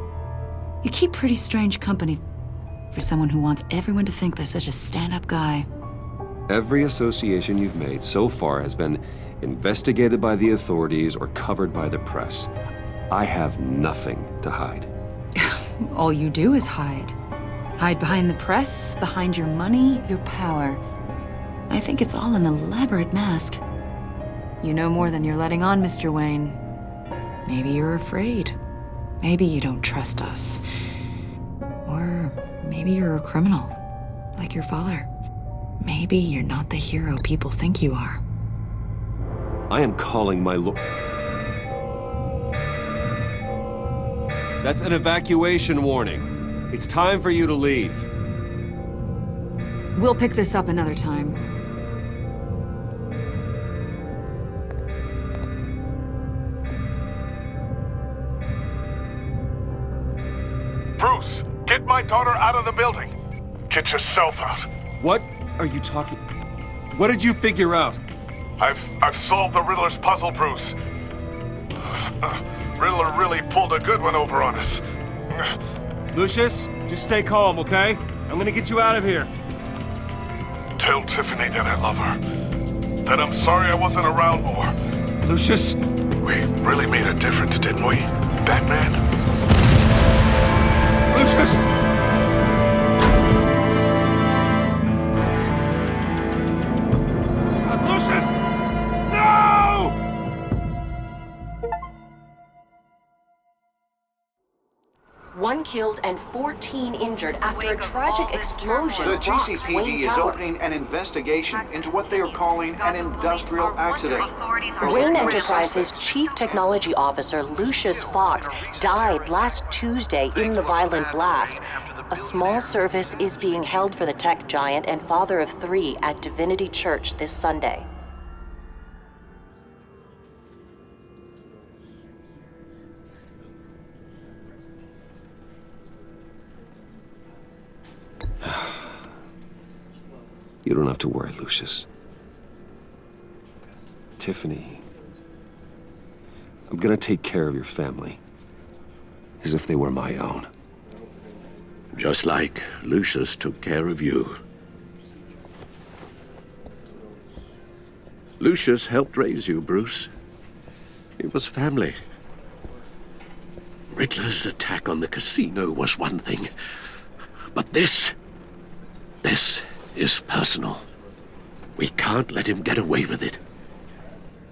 K: You keep pretty strange company for someone who wants everyone to think they're such a stand-up guy.
A: Every association you've made so far has been investigated by the authorities or covered by the press. I have nothing to hide.
K: All you do is hide. Hide behind the press, behind your money, your power. I think it's all an elaborate mask. You know more than you're letting on, Mr. Wayne. Maybe you're afraid. Maybe you don't trust us. Or maybe you're a criminal, like your father. Maybe you're not the hero people think you are.
A: I am calling my That's an evacuation warning. It's time for you to leave.
K: We'll pick this up another time.
P: Bruce, get my daughter out of the building. Get yourself out.
A: What are you talking? What did you figure out?
P: I've solved the Riddler's puzzle, Bruce. Riddler really pulled a good one over on us.
A: Lucius, just stay calm, okay? I'm gonna get you out of here.
P: Tell Tiffany that I love her. That I'm sorry I wasn't around more.
A: Lucius?
P: We really made a difference, didn't we, Batman?
A: Lucius! Lucius! No!
Q: One killed and 14 injured after a tragic explosion
B: The
Q: rocks Wayne
B: GCPD is
Q: Tower.
B: opening an investigation into what they are calling an industrial accident.
Q: Wayne Enterprises' chief technology officer, Lucius Fox, died last Tuesday in the violent blast. A small service is being held for the tech giant and father of 3 at Divinity Church this Sunday.
A: You don't have to worry, Lucius. Tiffany, I'm gonna take care of your family. As if they were my own.
D: Just like Lucius took care of you. Lucius helped raise you, Bruce. It was family. Riddler's attack on the casino was one thing. But this is personal. We can't let him get away with it.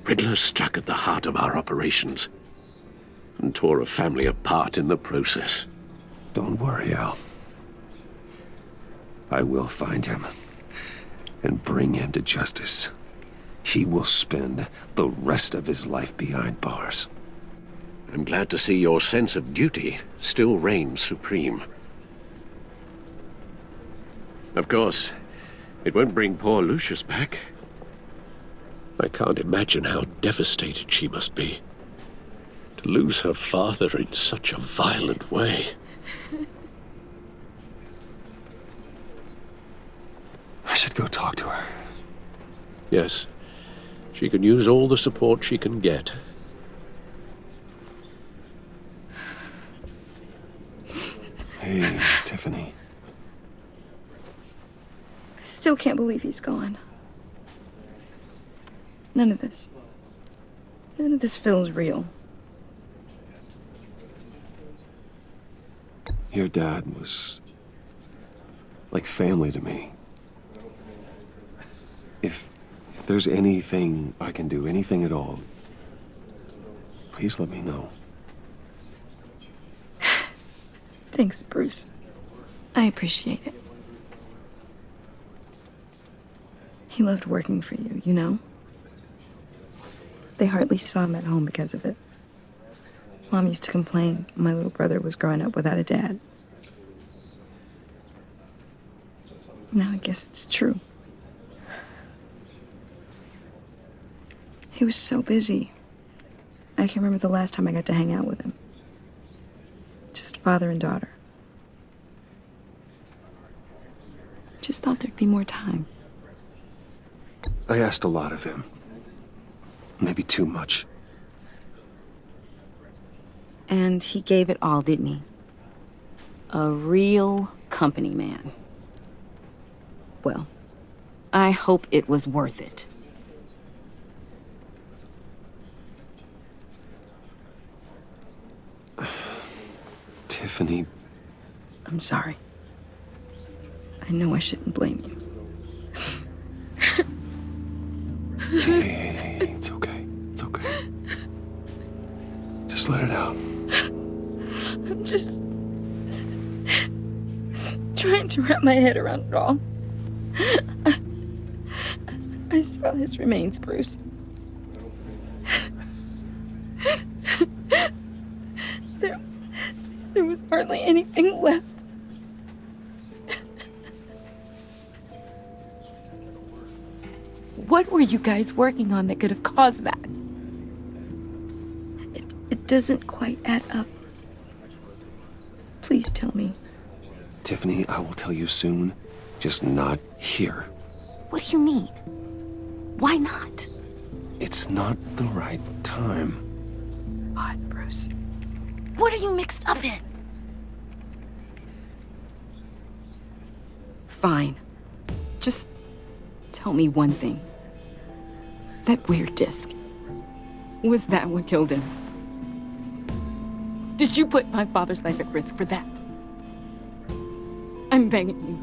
D: Riddler struck at the heart of our operations and tore a family apart in the process.
A: Don't worry, Al. I will find him and bring him to justice. He will spend the rest of his life behind bars.
D: I'm glad to see your sense of duty still reigns supreme. Of course, it won't bring poor Lucius back. I can't imagine how devastated she must be. To lose her father in such a violent way.
A: I should go talk to her.
D: Yes, she can use all the support she can get.
A: Hey, Tiffany.
F: I still can't believe he's gone. None of this feels real.
A: Your dad was like family to me. If there's anything I can do, anything at all, please let me know.
F: Thanks, Bruce. I appreciate it. He loved working for you, you know? They hardly saw him at home because of it. Mom used to complain my little brother was growing up without a dad. Now I guess it's true. He was so busy. I can't remember the last time I got to hang out with him. Just father and daughter. Just thought there'd be more time.
A: I asked a lot of him. Maybe too much.
F: And he gave it all, didn't he? A real company man. Well, I hope it was worth it.
A: Tiffany.
F: I'm sorry. I know I shouldn't blame you.
A: Hey, it's okay. It's okay. Just let it out.
F: I'm just trying to wrap my head around it all. I saw his remains, Bruce. There was hardly anything left. What were you guys working on that could have caused that? It doesn't quite add up. Please tell me.
A: Tiffany, I will tell you soon. Just not here.
F: What do you mean? Why not?
A: It's not the right time.
F: What, Bruce? What are you mixed up in? Fine. Just tell me one thing. That weird disc. Was that what killed him? Did you put my father's life at risk for that? I'm begging you.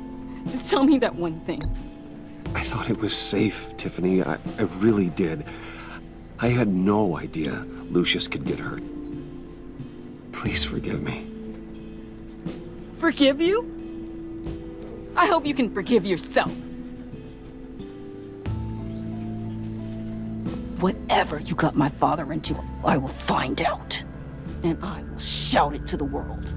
F: Just tell me that one thing.
A: I thought it was safe, Tiffany. I really did. I had no idea Lucius could get hurt. Please forgive me.
F: Forgive you? I hope you can forgive yourself. Whatever you got my father into, I will find out. And I will shout it to the world.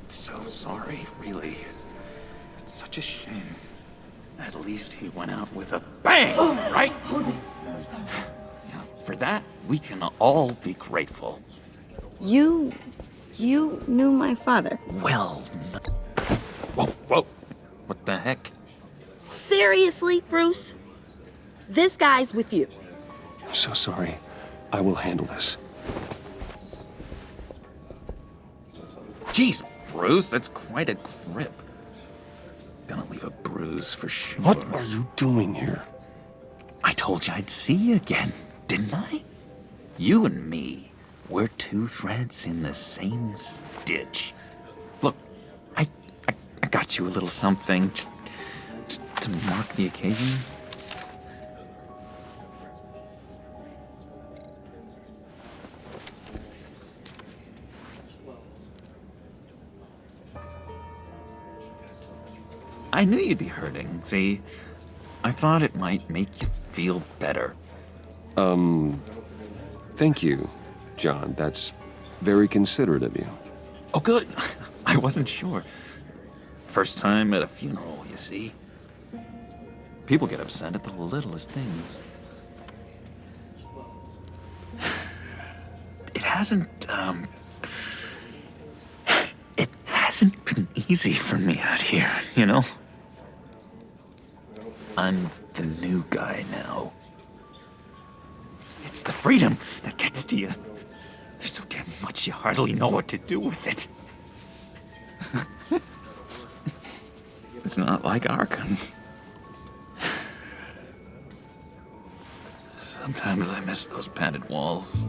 R: So sorry, really. It's such a shame. At least he went out with a bang, right? Yeah, for that, we can all be grateful.
F: You knew my father.
R: Well, whoa. What the heck?
F: Seriously, Bruce? This guy's with you.
A: I'm so sorry. I will handle this.
R: Jeez, Bruce, that's quite a grip. Gonna leave a bruise for sure.
A: What are you doing here?
R: I told you I'd see you again, didn't I? You and me, we're two threads in the same stitch. Look, I got you a little something, just to mark the occasion. I knew you'd be hurting, see? I thought it might make you feel better.
A: Thank you, John. That's very considerate of you.
R: Oh, good. I wasn't sure. First time at a funeral, you see? People get upset at the littlest things. It hasn't been easy for me out here, you know? I'm the new guy now. It's the freedom that gets to you. There's so damn much you hardly know what to do with it. It's not like Arkham. Sometimes I miss those padded walls.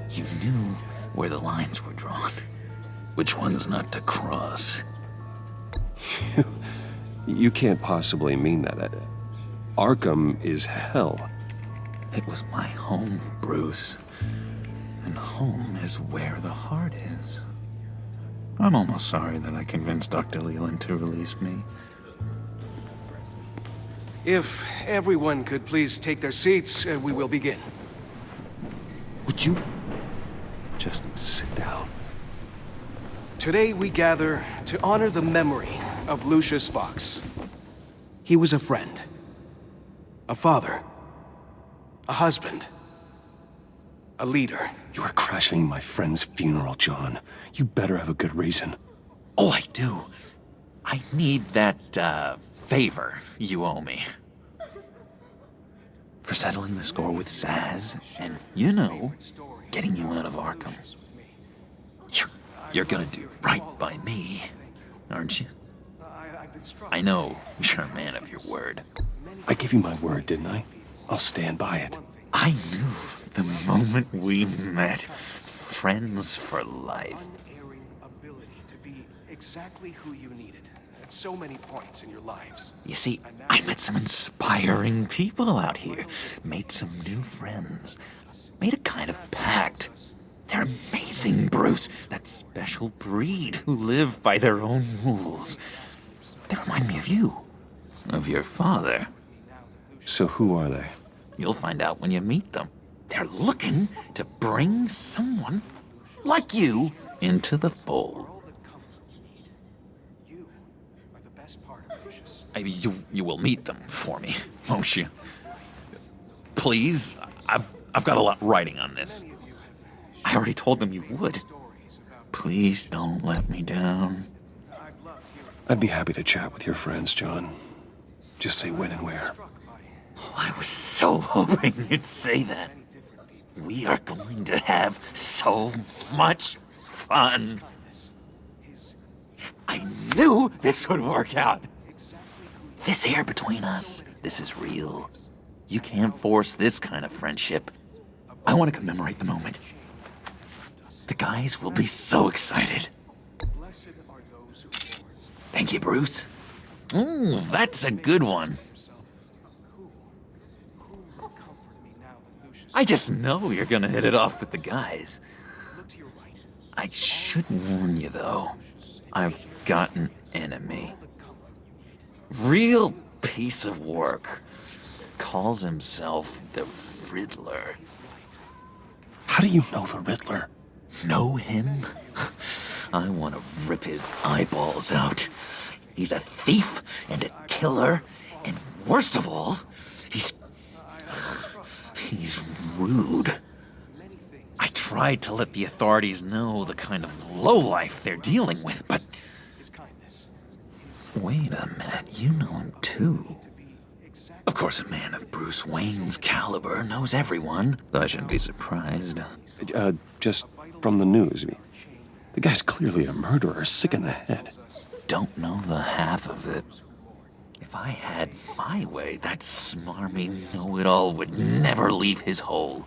R: You knew where the lines were drawn. Which ones not to cross.
A: You can't possibly mean that. Arkham is hell.
R: It was my home, Bruce. And home is where the heart is. I'm almost sorry that I convinced Dr. Leland to release me.
S: If everyone could please take their seats, we will begin.
A: Would you just sit down?
S: Today we gather to honor the memory of Lucius Fox. He was a friend, a father, a husband, a leader.
A: You are crashing my friend's funeral, John. You better have a good reason.
R: Oh, I do. I need that, favor you owe me. For settling the score with Zaz, and, you know, getting you out of Arkham. You're gonna do right by me, aren't you? I know you're a man of your word.
A: I gave you my word, didn't I? I'll stand by it.
R: I knew the moment we met. Friends for life.
S: Unerring ability to be exactly who you needed at so many points in your lives.
R: You see, I met some inspiring people out here. Made some new friends. Made a kind of pact. They're amazing, Bruce. That special breed who live by their own rules. They remind me of you. Of your father.
A: So who are they?
R: You'll find out when you meet them. They're looking to bring someone like you into the fold. You will meet them for me, won't you? Please, I've got a lot writing on this. I already told them you would. Please don't let me down.
A: I'd be happy to chat with your friends, John. Just say when and where.
R: I was so hoping you'd say that. We are going to have so much fun. I knew this would work out. This here between us, this is real. You can't force this kind of friendship. I want to commemorate the moment. The guys will be so excited. Thank you, Bruce. Ooh, that's a good one. I just know you're gonna hit it off with the guys. I should warn you, though. I've got an enemy. Real piece of work. Calls himself the Riddler.
A: How do you know the Riddler?
R: Know him? I want to rip his eyeballs out. He's a thief and a killer, and worst of all, he's rude. I tried to let the authorities know the kind of lowlife they're dealing with, but... Wait a minute, you know him too. Of course, a man of Bruce Wayne's caliber knows everyone, so I shouldn't be surprised.
A: Just from the news. The guy's clearly a murderer, sick in the head.
R: Don't know the half of it. If I had my way, that smarmy know-it-all would never leave his hole.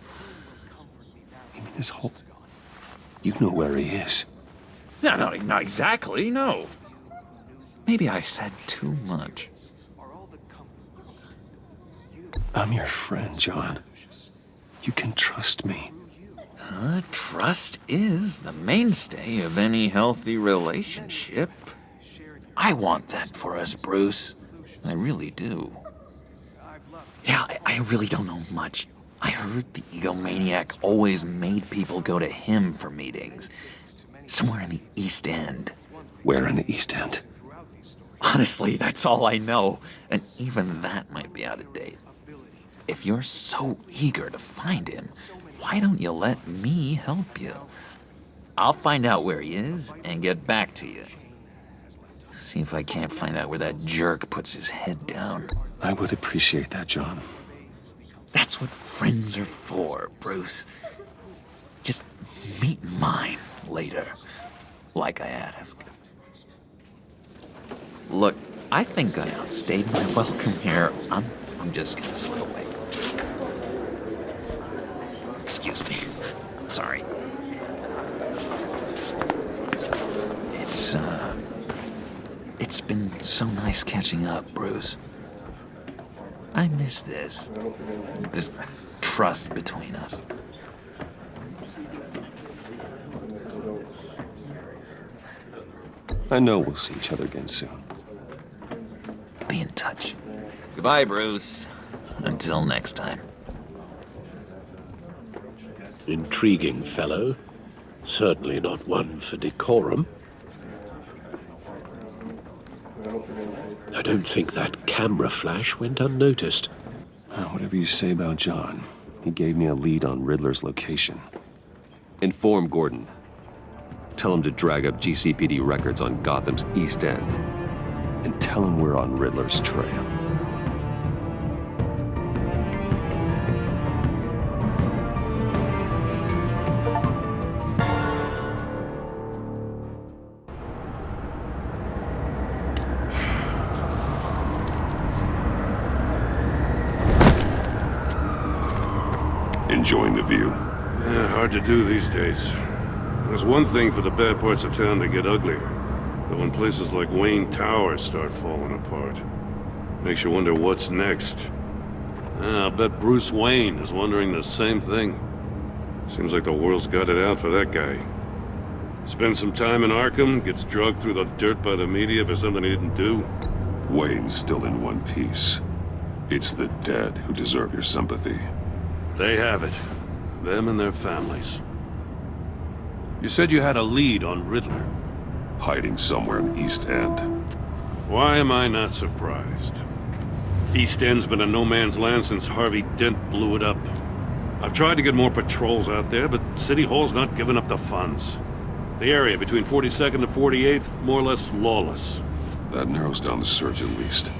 A: You mean his hole? You know where he is.
R: No, not exactly, no. Maybe I said too much.
A: I'm your friend, John. You can trust me.
R: Trust is the mainstay of any healthy relationship. I want that for us, Bruce. I really do. Yeah, I really don't know much. I heard the egomaniac always made people go to him for meetings. Somewhere in the East End.
A: Where in the East End?
R: Honestly, that's all I know. And even that might be out of date. If you're so eager to find him, why don't you let me help you? I'll find out where he is and get back to you. See if I can't find out where that jerk puts his head down.
A: I would appreciate that, John.
R: That's what friends are for, Bruce. Just meet mine later, like I asked. Look, I think I outstayed my welcome here. I'm just gonna slip away. Excuse me. Sorry. It's It's been so nice catching up, Bruce. I miss this. This trust between us.
A: I know we'll see each other again soon.
R: Be in touch. Goodbye, Bruce. Until next time.
D: Intriguing fellow. Certainly not one for decorum. I don't think that camera flash went unnoticed.
A: Whatever you say about John, he gave me a lead on Riddler's location. Inform Gordon. Tell him to drag up GCPD records on Gotham's East End. And tell him we're on Riddler's trail.
I: Enjoying the view?
C: Yeah, hard to do these days. There's one thing for the bad parts of town to get uglier. But when places like Wayne Tower start falling apart, makes you wonder what's next. I'll bet Bruce Wayne is wondering the same thing. Seems like the world's got it out for that guy. Spends some time in Arkham, gets drugged through the dirt by the media for something he didn't do.
I: Wayne's still in one piece. It's the dead who deserve your sympathy.
C: They have it. Them and their families. You said you had a lead on Riddler.
I: Hiding somewhere in the East End.
C: Why am I not surprised? East End's been a no-man's land since Harvey Dent blew it up. I've tried to get more patrols out there, but City Hall's not giving up the funds. The area between 42nd and 48th, more or less lawless.
I: That narrows down the search at least.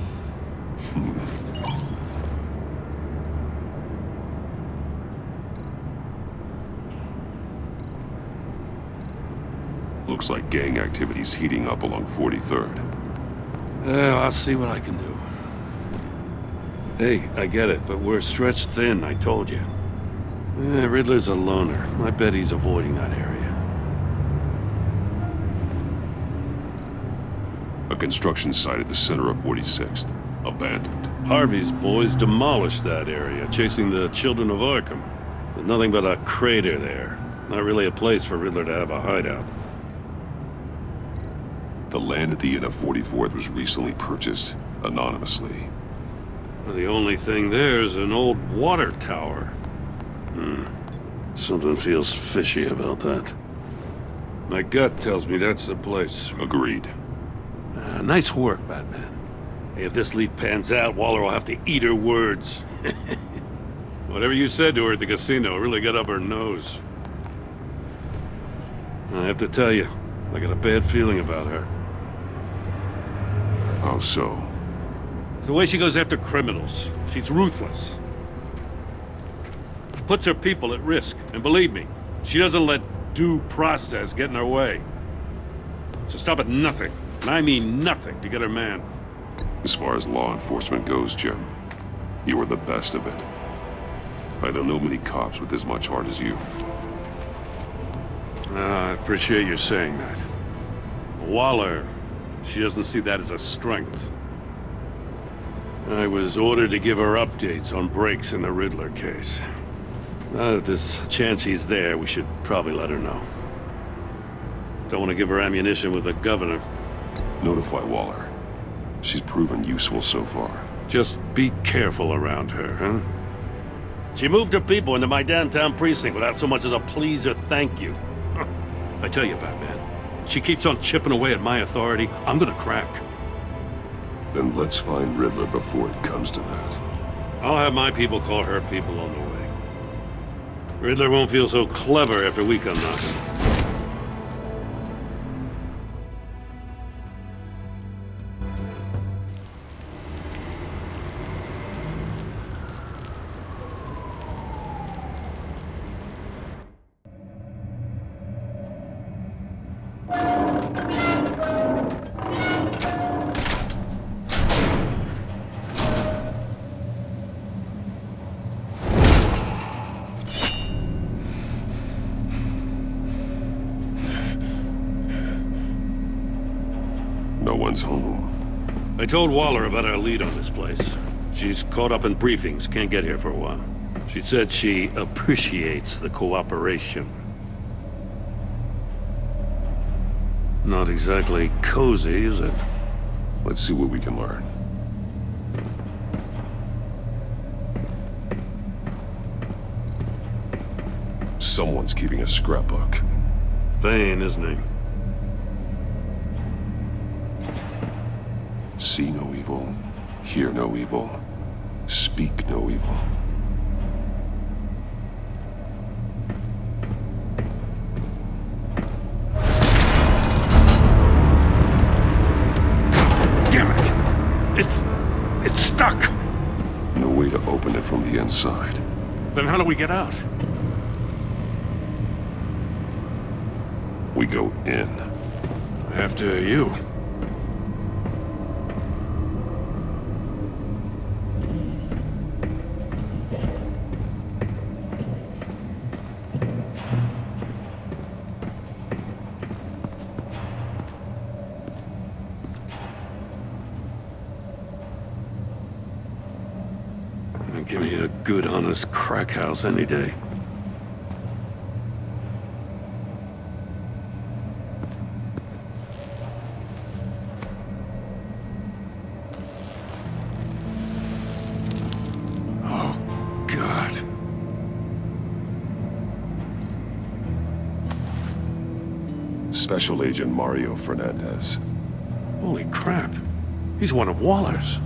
I: Looks like gang activity's heating up along 43rd.
C: Well, I'll see what I can do. Hey, I get it, but we're stretched thin, I told you. Riddler's a loner. I bet he's avoiding that area.
I: A construction site at the center of 46th. Abandoned.
C: Harvey's boys demolished that area, chasing the children of Arkham. There's nothing but a crater there. Not really a place for Riddler to have a hideout.
I: The land at the end of 44th was recently purchased, anonymously.
C: Well, the only thing there is an old water tower. Something feels fishy about that. My gut tells me that's the place.
I: Agreed.
C: Nice work, Batman. Hey, if this lead pans out, Waller will have to eat her words. Whatever you said to her at the casino really got up her nose. I have to tell you, I got a bad feeling about her.
I: How so?
C: It's the way she goes after criminals. She's ruthless. Puts her people at risk. And believe me, she doesn't let due process get in her way. She'll stop at nothing, and I mean nothing, to get her man.
I: As far as law enforcement goes, Jim, you are the best of it. I don't know many cops with as much heart as you.
C: I appreciate you saying that. Waller, she doesn't see that as a strength. I was ordered to give her updates on breaks in the Riddler case. Now that there's a chance he's there, we should probably let her know. Don't want to give her ammunition with the governor.
I: Notify Waller. She's proven useful so far.
C: Just be careful around her, huh? She moved her people into my downtown precinct without so much as a please or thank you. I tell you, Batman, she keeps on chipping away at my authority, I'm gonna crack.
I: Then let's find Riddler before it comes to that.
C: I'll have my people call her people on the way. Riddler won't feel so clever after we come knocking.
I: No one's home.
C: I told Waller about our lead on this place. She's caught up in briefings, can't get here for a while. She said she appreciates the cooperation. Not exactly cozy, is it?
I: Let's see what we can learn. Someone's keeping a scrapbook.
C: Thane, isn't he?
I: See no evil, hear no evil, speak no evil.
C: Damn it! It's stuck!
I: No way to open it from the inside.
C: Then how do we get out?
I: We go in.
C: After you. Give me a good, honest crack house any day. Oh, God.
I: Special Agent Mario Fernandez.
C: Holy crap. He's one of Waller's.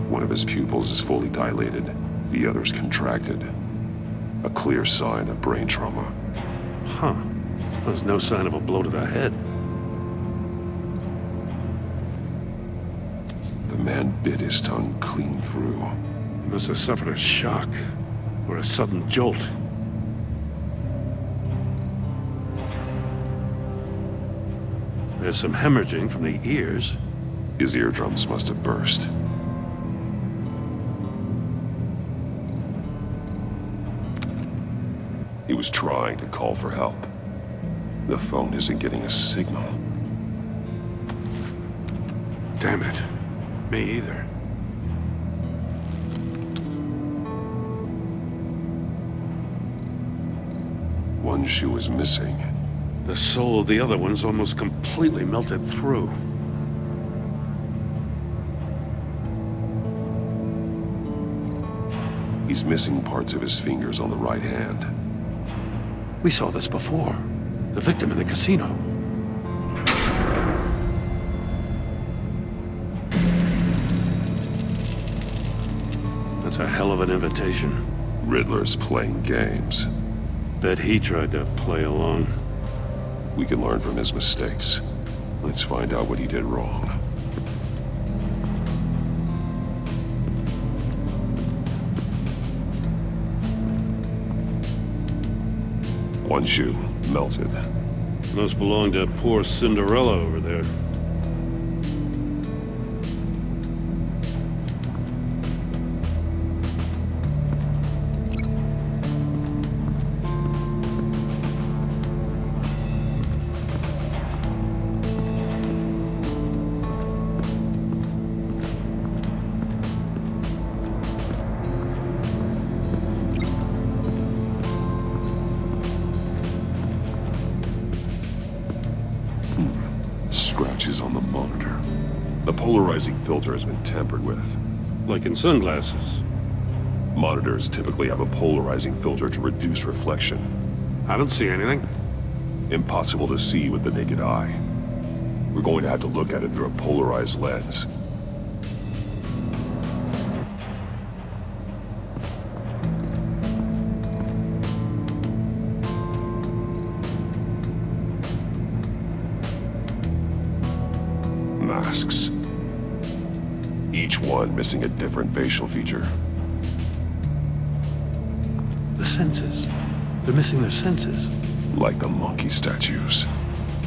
I: One of his pupils is fully dilated, the other's contracted. A clear sign of brain trauma.
C: Huh. There's no sign of a blow to the head.
I: The man bit his tongue clean through.
C: He must have suffered a shock, or a sudden jolt. There's some hemorrhaging from the ears.
I: His eardrums must have burst. He was trying to call for help. The phone isn't getting a signal.
C: Damn it. Me either.
I: One shoe is missing.
C: The sole of the other one's almost completely melted through.
I: He's missing parts of his fingers on the right hand.
C: We saw this before. The victim in the casino. That's a hell of an invitation.
I: Riddler's playing games.
C: Bet he tried to play along.
I: We can learn from his mistakes. Let's find out what he did wrong. One shoe, melted.
C: Must belong to poor Cinderella over there.
I: Scratches on the monitor. The polarizing filter has been tampered with.
C: Like in sunglasses.
I: Monitors typically have a polarizing filter to reduce reflection.
C: I don't see anything.
I: Impossible to see with the naked eye. We're going to have to look at it through a polarized lens. Masks. Each one missing a different facial feature.
C: The senses. They're missing their senses.
I: Like the monkey statues.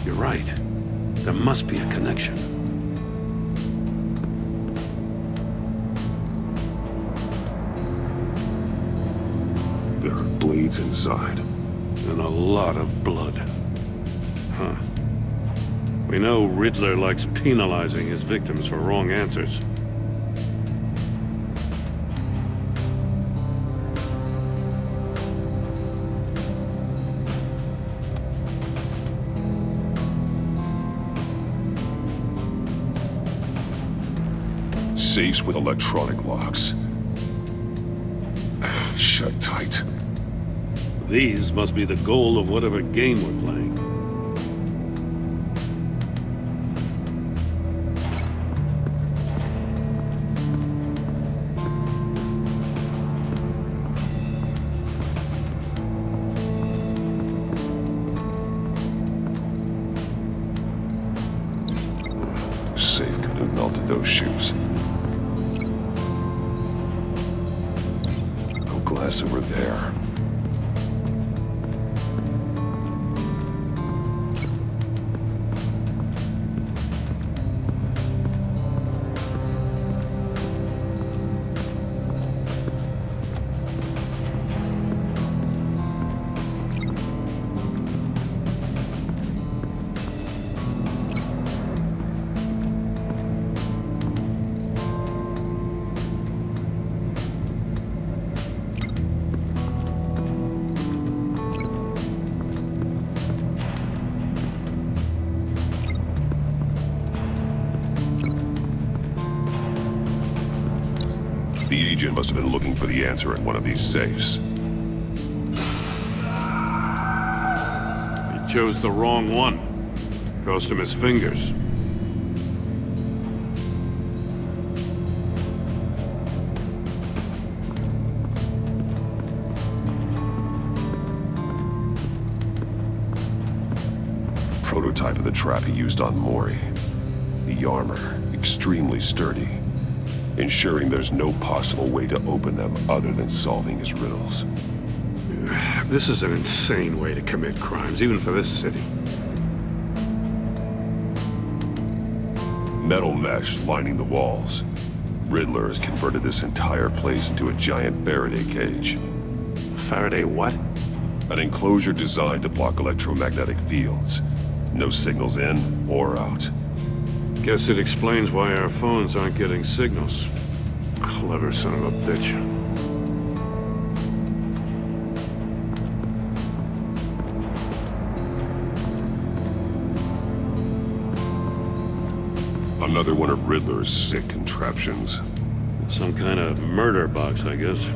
C: You're right. There must be a connection.
I: There are blades bleeds inside.
C: And a lot of blood. Huh. We know Riddler likes penalizing his victims for wrong answers.
I: Safes with electronic locks. Shut tight.
C: These must be the goal of whatever game we're playing.
I: Safe could have melted those shoes. No glass over there. The agent must have been looking for the answer in one of these safes.
C: He chose the wrong one. Cost him his fingers.
I: Prototype of the trap he used on Mori. The armor, extremely sturdy, ensuring there's no possible way to open them other than solving his riddles.
C: This is an insane way to commit crimes, even for this city.
I: Metal mesh lining the walls. Riddler has converted this entire place into a giant Faraday cage.
C: Faraday what?
I: An enclosure designed to block electromagnetic fields. No signals in or out.
C: Guess it explains why our phones aren't getting signals. Clever son of a bitch.
I: Another one of Riddler's sick contraptions.
C: Some kind of murder box, I guess.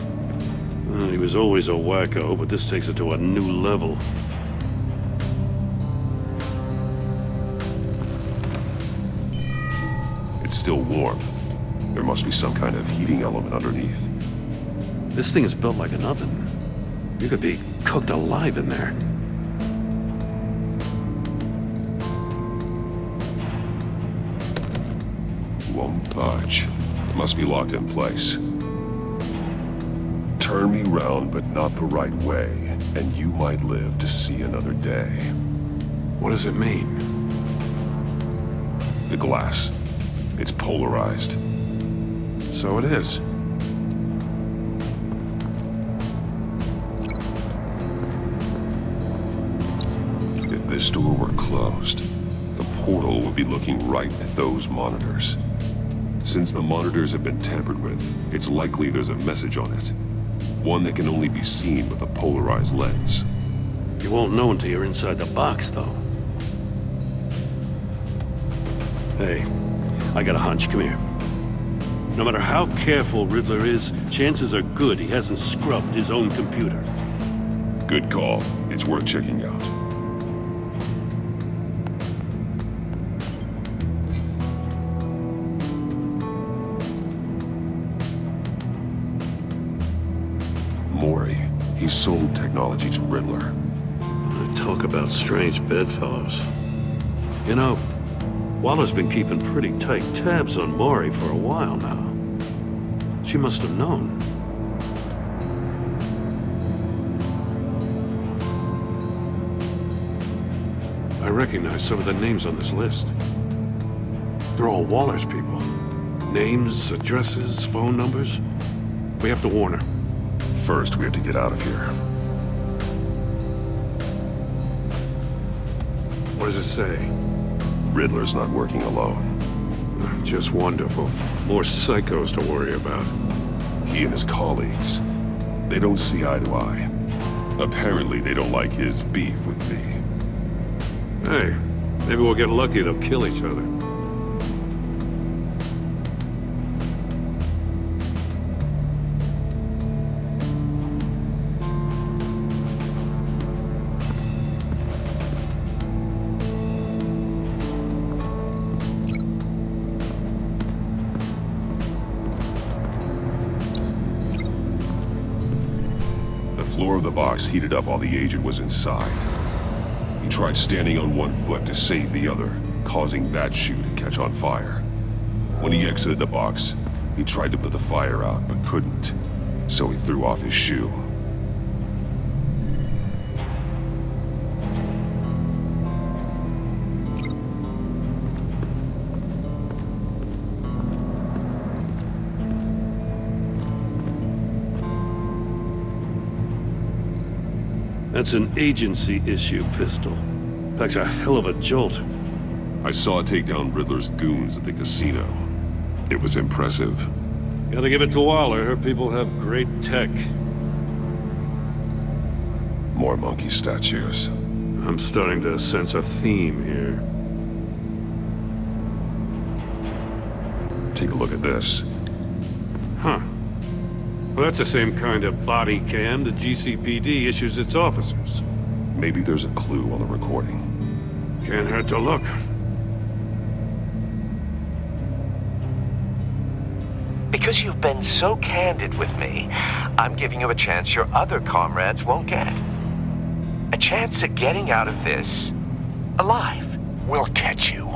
C: He was always a wacko, but this takes it to a new level.
I: It's still warm. There must be some kind of heating element underneath.
C: This thing is built like an oven. You could be cooked alive in there.
I: Won't budge. Must be locked in place. Turn me round, but not the right way, and you might live to see another day.
C: What does it mean?
I: The glass. It's polarized.
C: So it is.
I: If this door were closed, the portal would be looking right at those monitors. Since the monitors have been tampered with, it's likely there's a message on it. One that can only be seen with a polarized lens.
C: You won't know until you're inside the box, though. Hey, I got a hunch. Come here. No matter how careful Riddler is, chances are good he hasn't scrubbed his own computer.
I: Good call. It's worth checking out. Mori. He sold technology to Riddler.
C: Talk about strange bedfellows. You know, Waller's been keeping pretty tight tabs on Mori for a while now. She must have known. I recognize some of the names on this list. They're all Waller's people. Names, addresses, phone numbers. We have to warn her.
I: First, we have to get out of here.
P: What does it say?
I: Riddler's not working alone.
P: Just wonderful. More psychos to worry about.
I: He and his colleagues, they don't see eye to eye. Apparently, they don't like his beef with me.
P: Hey, maybe we'll get lucky, they'll kill each other.
I: The floor of the box heated up while the agent was inside. He tried standing on one foot to save the other, causing that shoe to catch on fire. When he exited the box, he tried to put the fire out, but couldn't, so he threw off his shoe.
C: That's an agency-issue pistol. Packs a hell of a jolt.
I: I saw it take down Riddler's goons at the casino. It was impressive.
C: Gotta give it to Waller. Her people have great tech.
I: More monkey statues.
C: I'm starting to sense a theme here.
I: Take a look at this.
C: Huh. Well, that's the same kind of body cam the GCPD issues its officers.
I: Maybe there's a clue on the recording.
C: Can't hurt to look.
E: Because you've been so candid with me, I'm giving you a chance your other comrades won't get. A chance at getting out of this alive.
L: We'll catch you.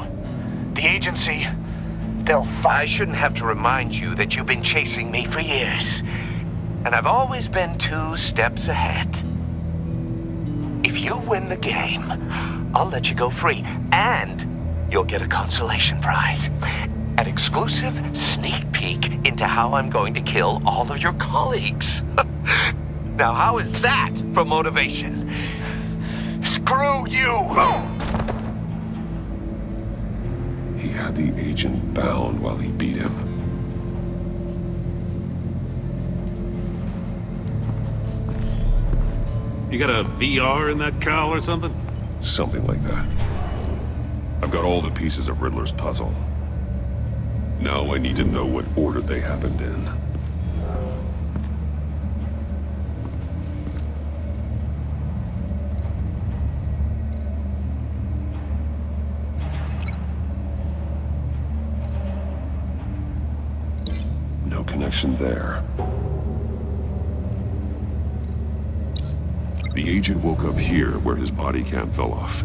L: The agency, they'll
E: I shouldn't have to remind you that you've been chasing me for years. And I've always been 2 steps ahead. If you win the game, I'll let you go free, and you'll get a consolation prize. An exclusive sneak peek into how I'm going to kill all of your colleagues. Now, how is that for motivation? Screw you!
I: He had the agent bound while he beat him.
C: You got a VR in that cowl or something?
I: Something like that. I've got all the pieces of Riddler's puzzle. Now I need to know what order they happened in. No connection there. The agent woke up here where his body cam fell off.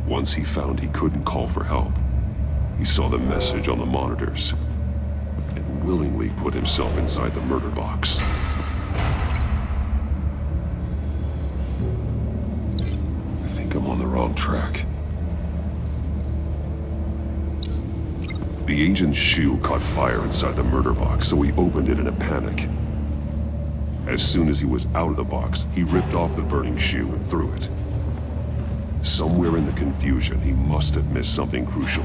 I: Once he found he couldn't call for help, he saw the message on the monitors and willingly put himself inside the murder box. I think I'm on the wrong track. The agent's shoe caught fire inside the murder box, so he opened it in a panic. As soon as he was out of the box, he ripped off the burning shoe and threw it. Somewhere in the confusion, he must have missed something crucial.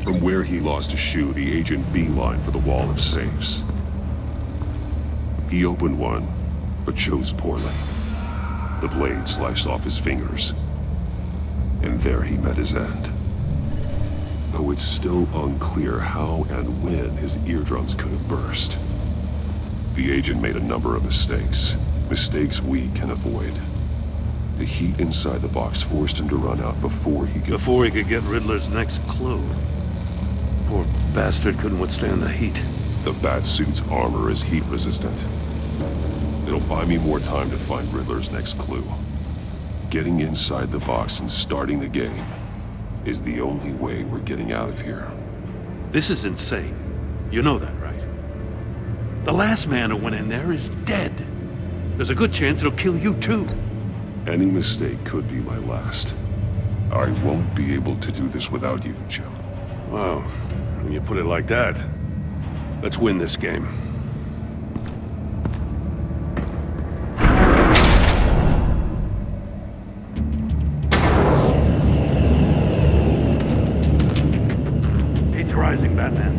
I: From where he lost a shoe, the agent beelined for the wall of safes. He opened one, but chose poorly. The blade sliced off his fingers. And there he met his end. Though it's still unclear how and when his eardrums could have burst. The agent made a number of mistakes. Mistakes we can avoid. The heat inside the box forced him to run out before he could
C: get Riddler's next clue. Poor bastard couldn't withstand the heat.
I: The Batsuit's armor is heat resistant. It'll buy me more time to find Riddler's next clue. Getting inside the box and starting the game is the only way we're getting out of here.
C: This is insane. You know that, right? The last man who went in there is dead. There's a good chance it'll kill you too.
I: Any mistake could be my last. I won't be able to do this without you, Jim.
C: Wow, when you put it like that, let's win this game.
S: Batman.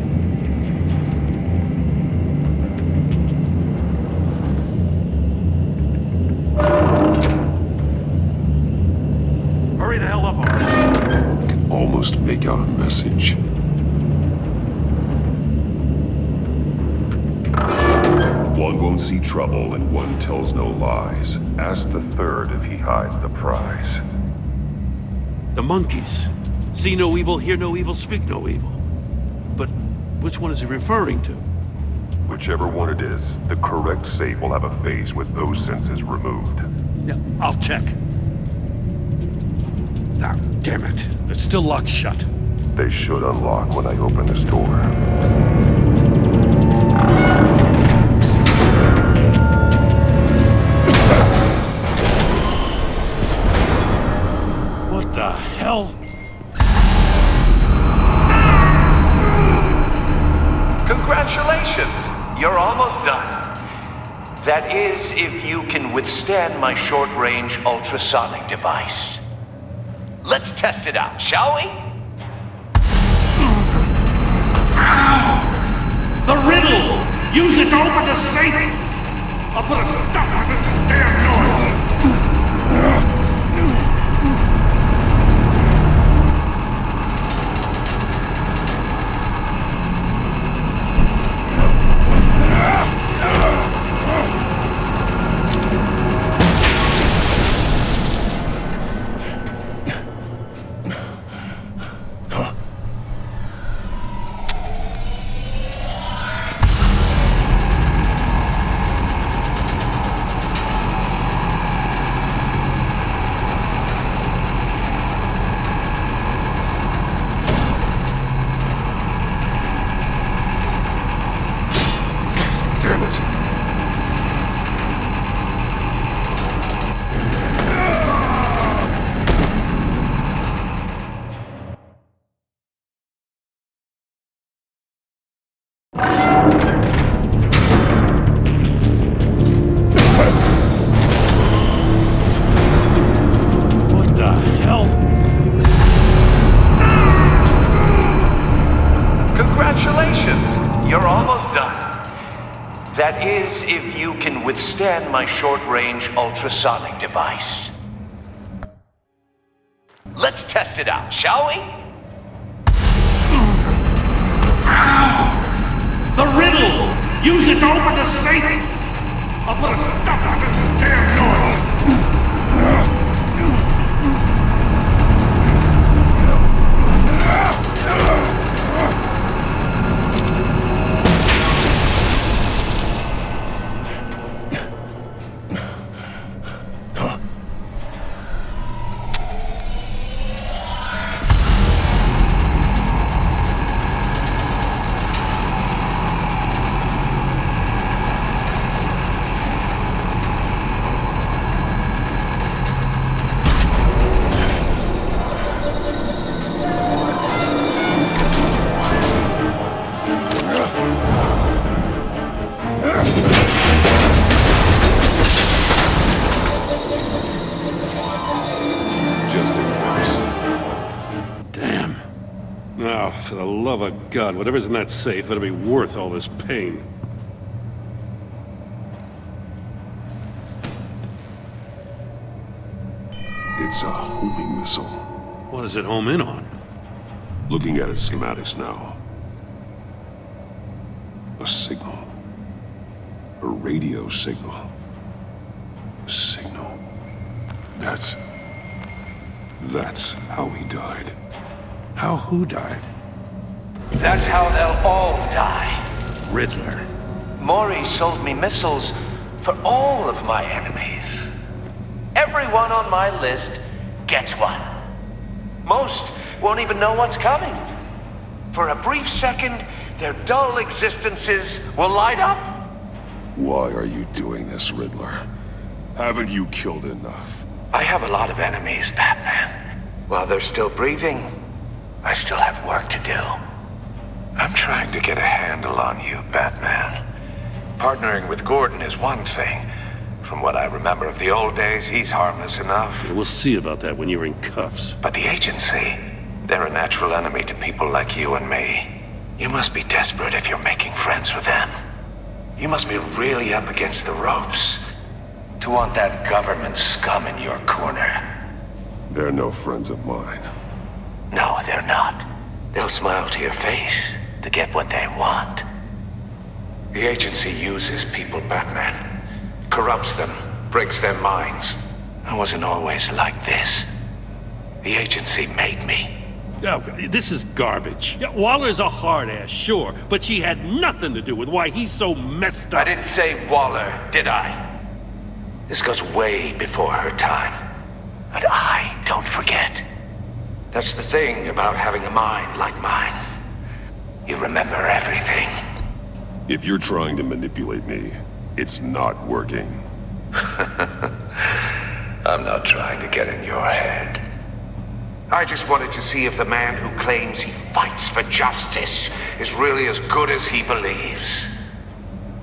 P: Hurry the hell up, Art.
I: I can almost make out a message. One won't see trouble and one tells no lies. Ask the third if he hides the prize.
C: The monkeys. See no evil, hear no evil, speak no evil. But which one is he referring to?
I: Whichever one it is, the correct safe will have a phase with those senses removed.
C: Yeah, I'll check. Ah, damn it. It's still locked shut.
I: They should unlock when I open this door.
C: What the hell?
L: Congratulations! You're almost done. That is, if you can withstand my short-range ultrasonic device. Let's test it out, shall we?
C: The riddle! Use it to open the safe! I'll put a stop to this damn noise!
I: Damn it.
C: What the hell?
L: Congratulations! You're almost done. That is, if you can withstand my short-range ultrasonic device. Let's test it out, shall we?
C: The riddle! Use it to open the safe! I'll put a stop to this damn noise!
I: Just in case.
C: Damn. Now, for the love of God, whatever's in that safe better be worth all this pain.
I: It's a homing missile.
C: What does it home in on?
I: Looking at its schematics now. A signal. A radio signal. A signal. That's how he died.
C: How who died?
L: That's how they'll all die.
C: Riddler.
L: Maury sold me missiles for all of my enemies. Everyone on my list gets one. Most won't even know what's coming. For a brief second, their dull existences will light up.
I: Why are you doing this, Riddler? Haven't you killed enough?
L: I have a lot of enemies, Batman. While they're still breathing, I still have work to do. I'm trying to get a handle on you, Batman. Partnering with Gordon is one thing. From what I remember of the old days, he's harmless enough.
C: We'll see about that when you're in cuffs.
L: But the agency, they're a natural enemy to people like you and me. You must be desperate if you're making friends with them. You must be really up against the ropes to want that government scum in your corner.
I: They're no friends of mine.
L: No, they're not. They'll smile to your face to get what they want. The agency uses people, Batman. Corrupts them, breaks their minds. I wasn't always like this. The agency made me.
C: Oh, this is garbage. Yeah, Waller's a hard ass, sure, but she had nothing to do with why he's so messed up.
L: I didn't say Waller, did I? This goes way before her time. But I don't forget. That's the thing about having a mind like mine. You remember everything.
I: If you're trying to manipulate me, it's not working.
L: I'm not trying to get in your head. I just wanted to see if the man who claims he fights for justice is really as good as he believes.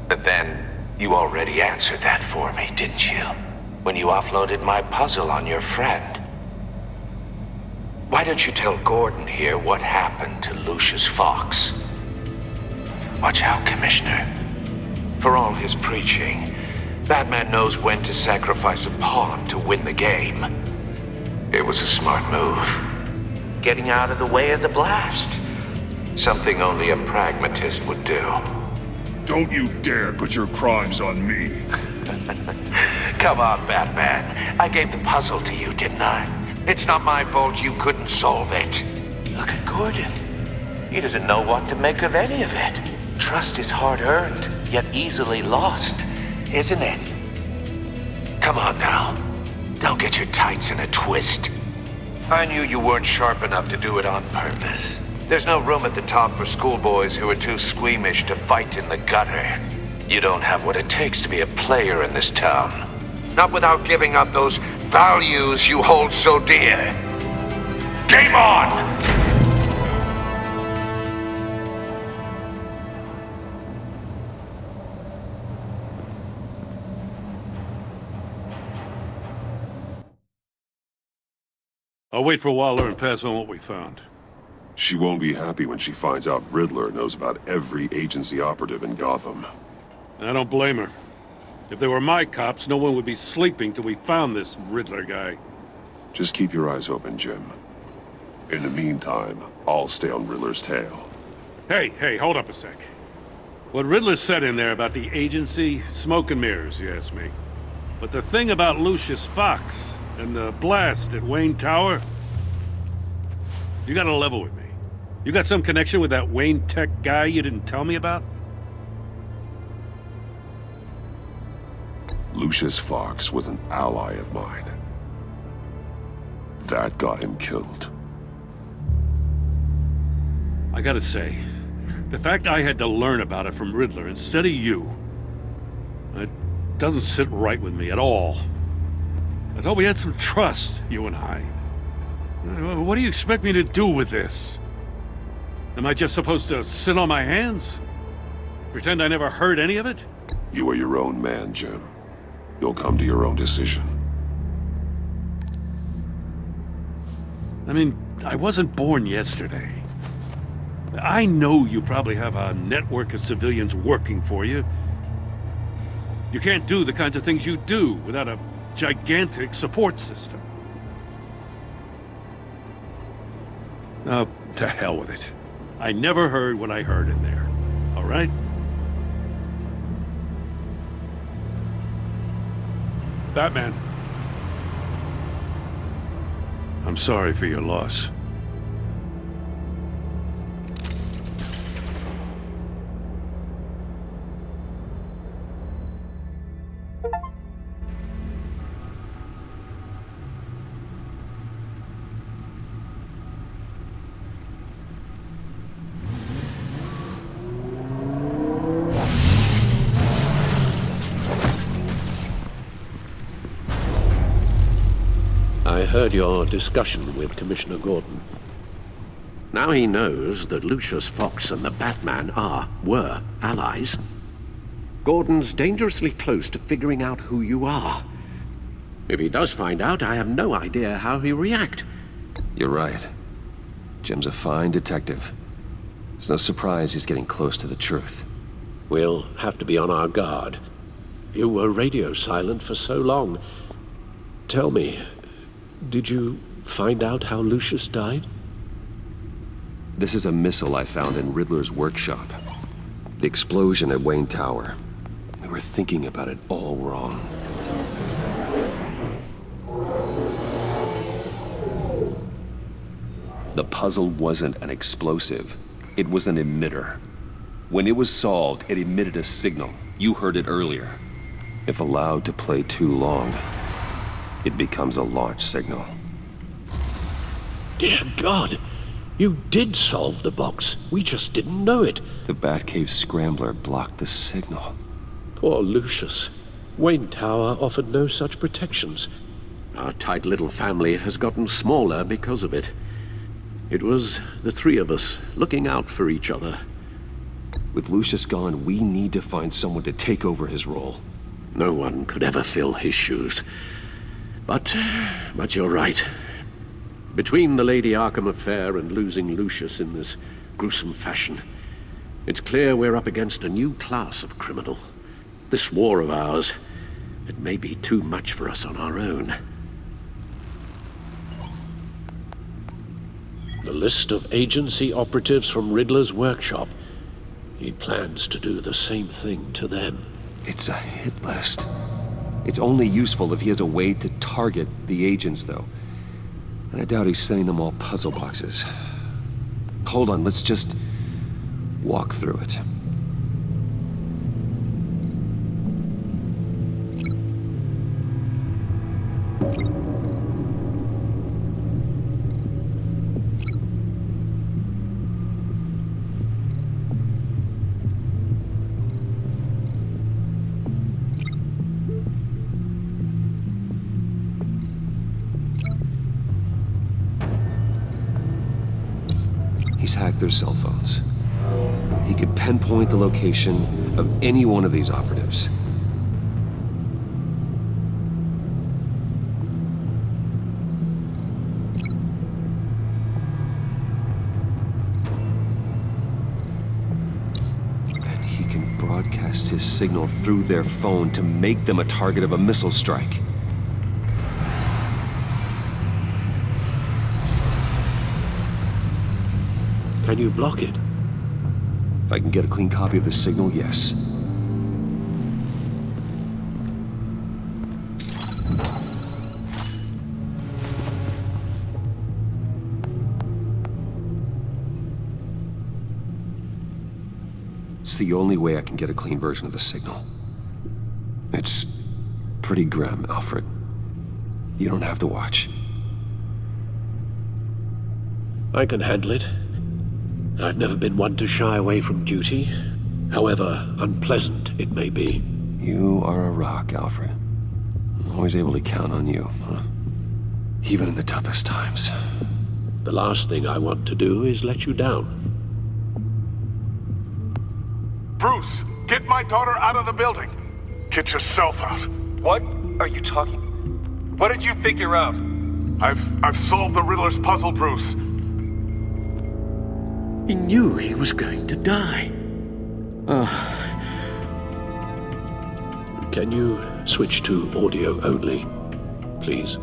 L: But then, you already answered that for me, didn't you? When you offloaded my puzzle on your friend. Why don't you tell Gordon here what happened to Lucius Fox? Watch out, Commissioner. For all his preaching, Batman knows when to sacrifice a pawn to win the game. It was a smart move. Getting out of the way of the blast. Something only a pragmatist would do.
I: Don't you dare put your crimes on me.
L: Come on, Batman. I gave the puzzle to you, didn't I? It's not my fault you couldn't solve it. Look at Gordon. He doesn't know what to make of any of it. Trust is hard-earned, yet easily lost, isn't it? Come on now. Don't get your tights in a twist. I knew you weren't sharp enough to do it on purpose. There's no room at the top for schoolboys who are too squeamish to fight in the gutter. You don't have what it takes to be a player in this town. Not without giving up those values you hold so dear. Game on!
C: I'll wait for Waller and pass on what we found.
I: She won't be happy when she finds out Riddler knows about every agency operative in Gotham.
C: I don't blame her. If they were my cops, no one would be sleeping till we found this Riddler guy.
I: Just keep your eyes open, Jim. In the meantime, I'll stay on Riddler's tail.
C: Hey, hold up a sec. What Riddler said in there about the agency, smoke and mirrors, you ask me. But the thing about Lucius Fox and the blast at Wayne Tower, you gotta level with me. You got some connection with that Wayne Tech guy you didn't tell me about?
I: Lucius Fox was an ally of mine. That got him killed.
C: I gotta say, the fact I had to learn about it from Riddler instead of you, it doesn't sit right with me at all. I thought we had some trust, you and I. What do you expect me to do with this? Am I just supposed to sit on my hands? Pretend I never heard any of it?
I: You are your own man, Jim. You'll come to your own decision.
C: I mean, I wasn't born yesterday. I know you probably have a network of civilians working for you. You can't do the kinds of things you do without a gigantic support system. Oh, to hell with it. I never heard what I heard in there, all right? Batman. I'm sorry for your loss.
D: I heard your discussion with Commissioner Gordon. Now he knows that Lucius Fox and the Batman were allies. Gordon's dangerously close to figuring out who you are. If he does find out, I have no idea how he'll react.
A: You're right. Jim's a fine detective. It's no surprise he's getting close to the truth.
D: We'll have to be on our guard. You were radio silent for so long. Tell me, did you find out how Lucius died?
A: This is a missile I found in Riddler's workshop. The explosion at Wayne Tower. We were thinking about it all wrong. The puzzle wasn't an explosive. It was an emitter. When it was solved, it emitted a signal. You heard it earlier. If allowed to play too long, it becomes a launch signal.
D: Dear God! You did solve the box. We just didn't know it.
A: The Batcave scrambler blocked the signal.
D: Poor Lucius. Wayne Tower offered no such protections. Our tight little family has gotten smaller because of it. It was the three of us looking out for each other.
A: With Lucius gone, we need to find someone to take over his role.
D: No one could ever fill his shoes. But you're right. Between the Lady Arkham affair and losing Lucius in this gruesome fashion, it's clear we're up against a new class of criminal. This war of ours, it may be too much for us on our own. The list of agency operatives from Riddler's workshop. He plans to do the same thing to them.
A: It's a hit list. It's only useful if he has a way to target the agents, though. And I doubt he's sending them all puzzle boxes. Hold on, let's just walk through it. He's hacked their cell phones. He could pinpoint the location of any one of these operatives. And he can broadcast his signal through their phone to make them a target of a missile strike.
D: Can you block it?
A: If I can get a clean copy of the signal, yes. It's the only way I can get a clean version of the signal. It's pretty grim, Alfred. You don't have to watch.
D: I can handle it. I've never been one to shy away from duty, however unpleasant it may be.
A: You are a rock, Alfred. I'm always able to count on you, huh? Even in the toughest times.
D: The last thing I want to do is let you down.
P: Bruce, get my daughter out of the building. Get yourself out.
T: What are you talking? What did you figure out?
P: I've solved the Riddler's puzzle, Bruce.
D: He knew he was going to die. Can you switch to audio only, please?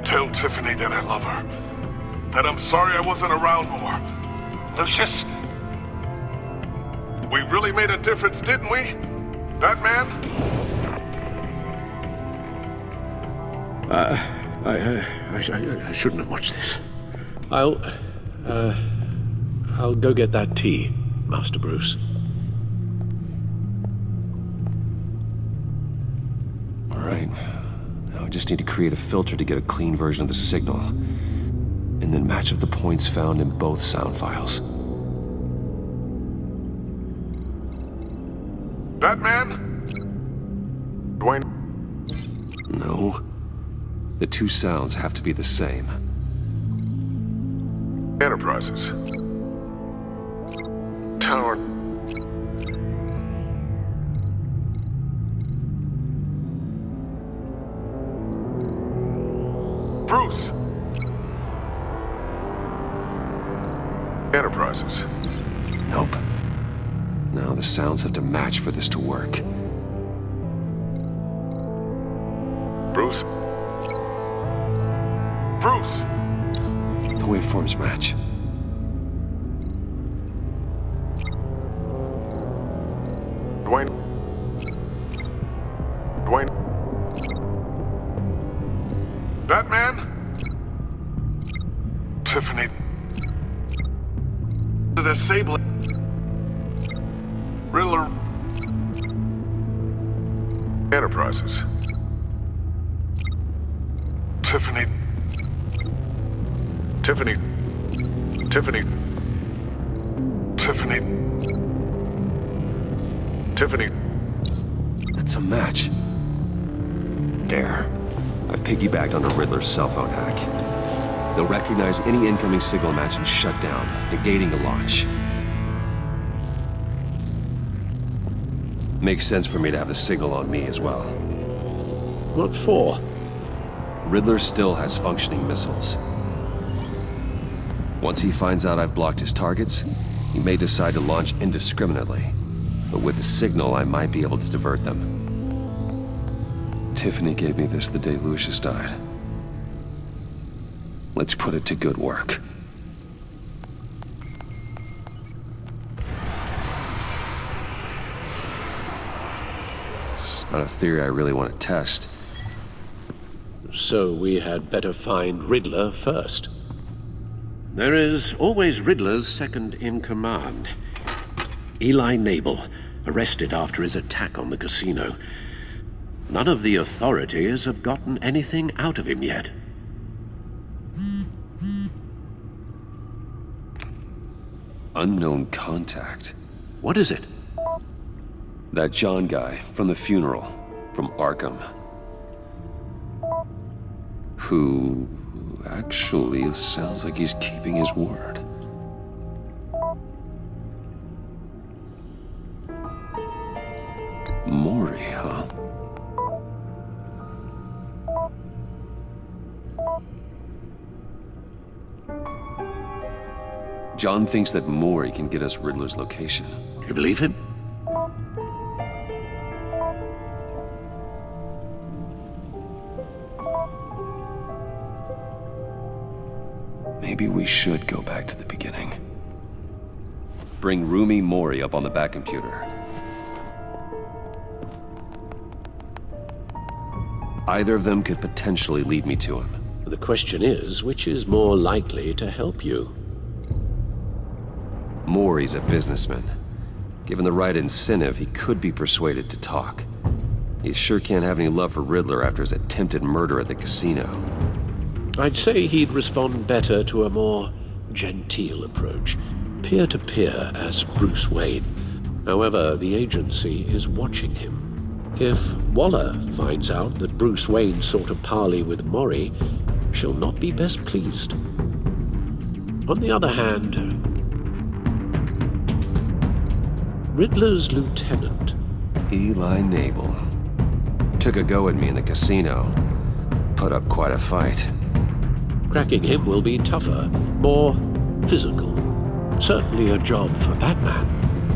P: Tell Tiffany that I love her. That I'm sorry I wasn't around more.
T: Lucius?
P: We really made a difference, didn't we? Batman?
D: I shouldn't have watched this. I'll go get that tea, Master Bruce.
A: All right. Now I just need to create a filter to get a clean version of the signal, and then match up the points found in both sound files.
P: Batman? Dwayne?
A: No. The two sounds have to be the same.
P: Enterprises. Tower. Bruce!
M: Enterprises.
A: Nope. No, the sounds have to match for this to work.
M: Bruce? Bruce!
A: The waveforms match.
M: Dwayne? Dwayne? Batman? Tiffany? The disabling... Riddler... Enterprises. Tiffany... Tiffany... Tiffany... Tiffany... Tiffany...
A: That's a match. There. I've piggybacked on the Riddler's cell phone hack. They'll recognize any incoming signal match and shut down, negating the launch. Makes sense for me to have the signal on me as well.
D: What for?
A: Riddler still has functioning missiles. Once he finds out I've blocked his targets, he may decide to launch indiscriminately. But with the signal, I might be able to divert them. Tiffany gave me this the day Lucius died. Let's put it to good work. It's not a theory I really want to test.
D: So we had better find Riddler first. There is always Riddler's second in command. Eli Nabel, arrested after his attack on the casino. None of the authorities have gotten anything out of him yet.
A: Unknown contact.
D: What is it?
A: That John guy from the funeral, from Arkham. Who actually sounds like he's keeping his word. Maury, huh? John thinks that Maury can get us Riddler's location.
D: You believe him?
A: Maybe we should go back to the beginning. Bring Rumi Mori up on the back computer. Either of them could potentially lead me to him.
D: The question is, which is more likely to help you?
A: Mori's a businessman. Given the right incentive, he could be persuaded to talk. He sure can't have any love for Riddler after his attempted murder at the casino.
D: I'd say he'd respond better to a more genteel approach, peer-to-peer as Bruce Wayne. However, the agency is watching him. If Waller finds out that Bruce Wayne sought a parley with Mori, she'll not be best pleased. On the other hand, Riddler's lieutenant,
A: Eli Nabel, took a go at me in the casino. Put up quite a fight.
D: Cracking him will be tougher, more physical. Certainly a job for Batman.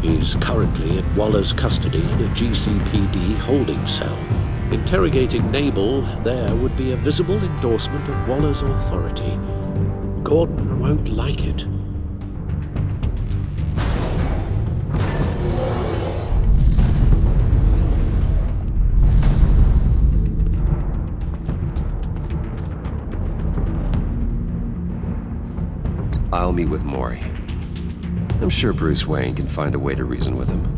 D: He's currently in Waller's custody in a GCPD holding cell. Interrogating Nabel there would be a visible endorsement of Waller's authority. Gordon won't like it.
A: I'll meet with Mori. I'm sure Bruce Wayne can find a way to reason with him.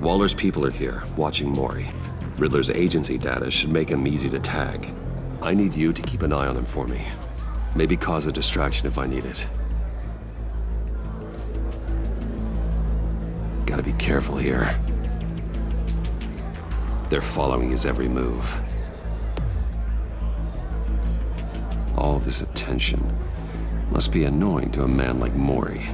A: Waller's people are here, watching Mori. Riddler's agency data should make him easy to tag. I need you to keep an eye on him for me. Maybe cause a distraction if I need it. Gotta be careful here. They're following his every move. All this attention must be annoying to a man like Mori.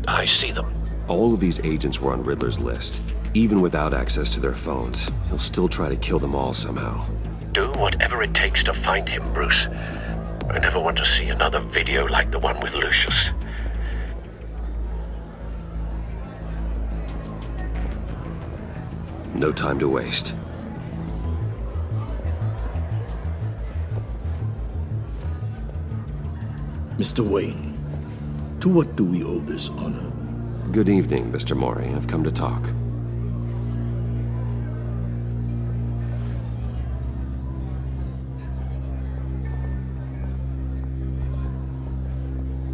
D: I see them.
A: All of these agents were on Riddler's list. Even without access to their phones, he'll still try to kill them all somehow.
D: Do whatever it takes to find him, Bruce. I never want to see another video like the one with Lucius.
A: No time to waste.
U: Mr. Wayne, to what do we owe this honor?
A: Good evening, Mr. Mori. I've come to talk.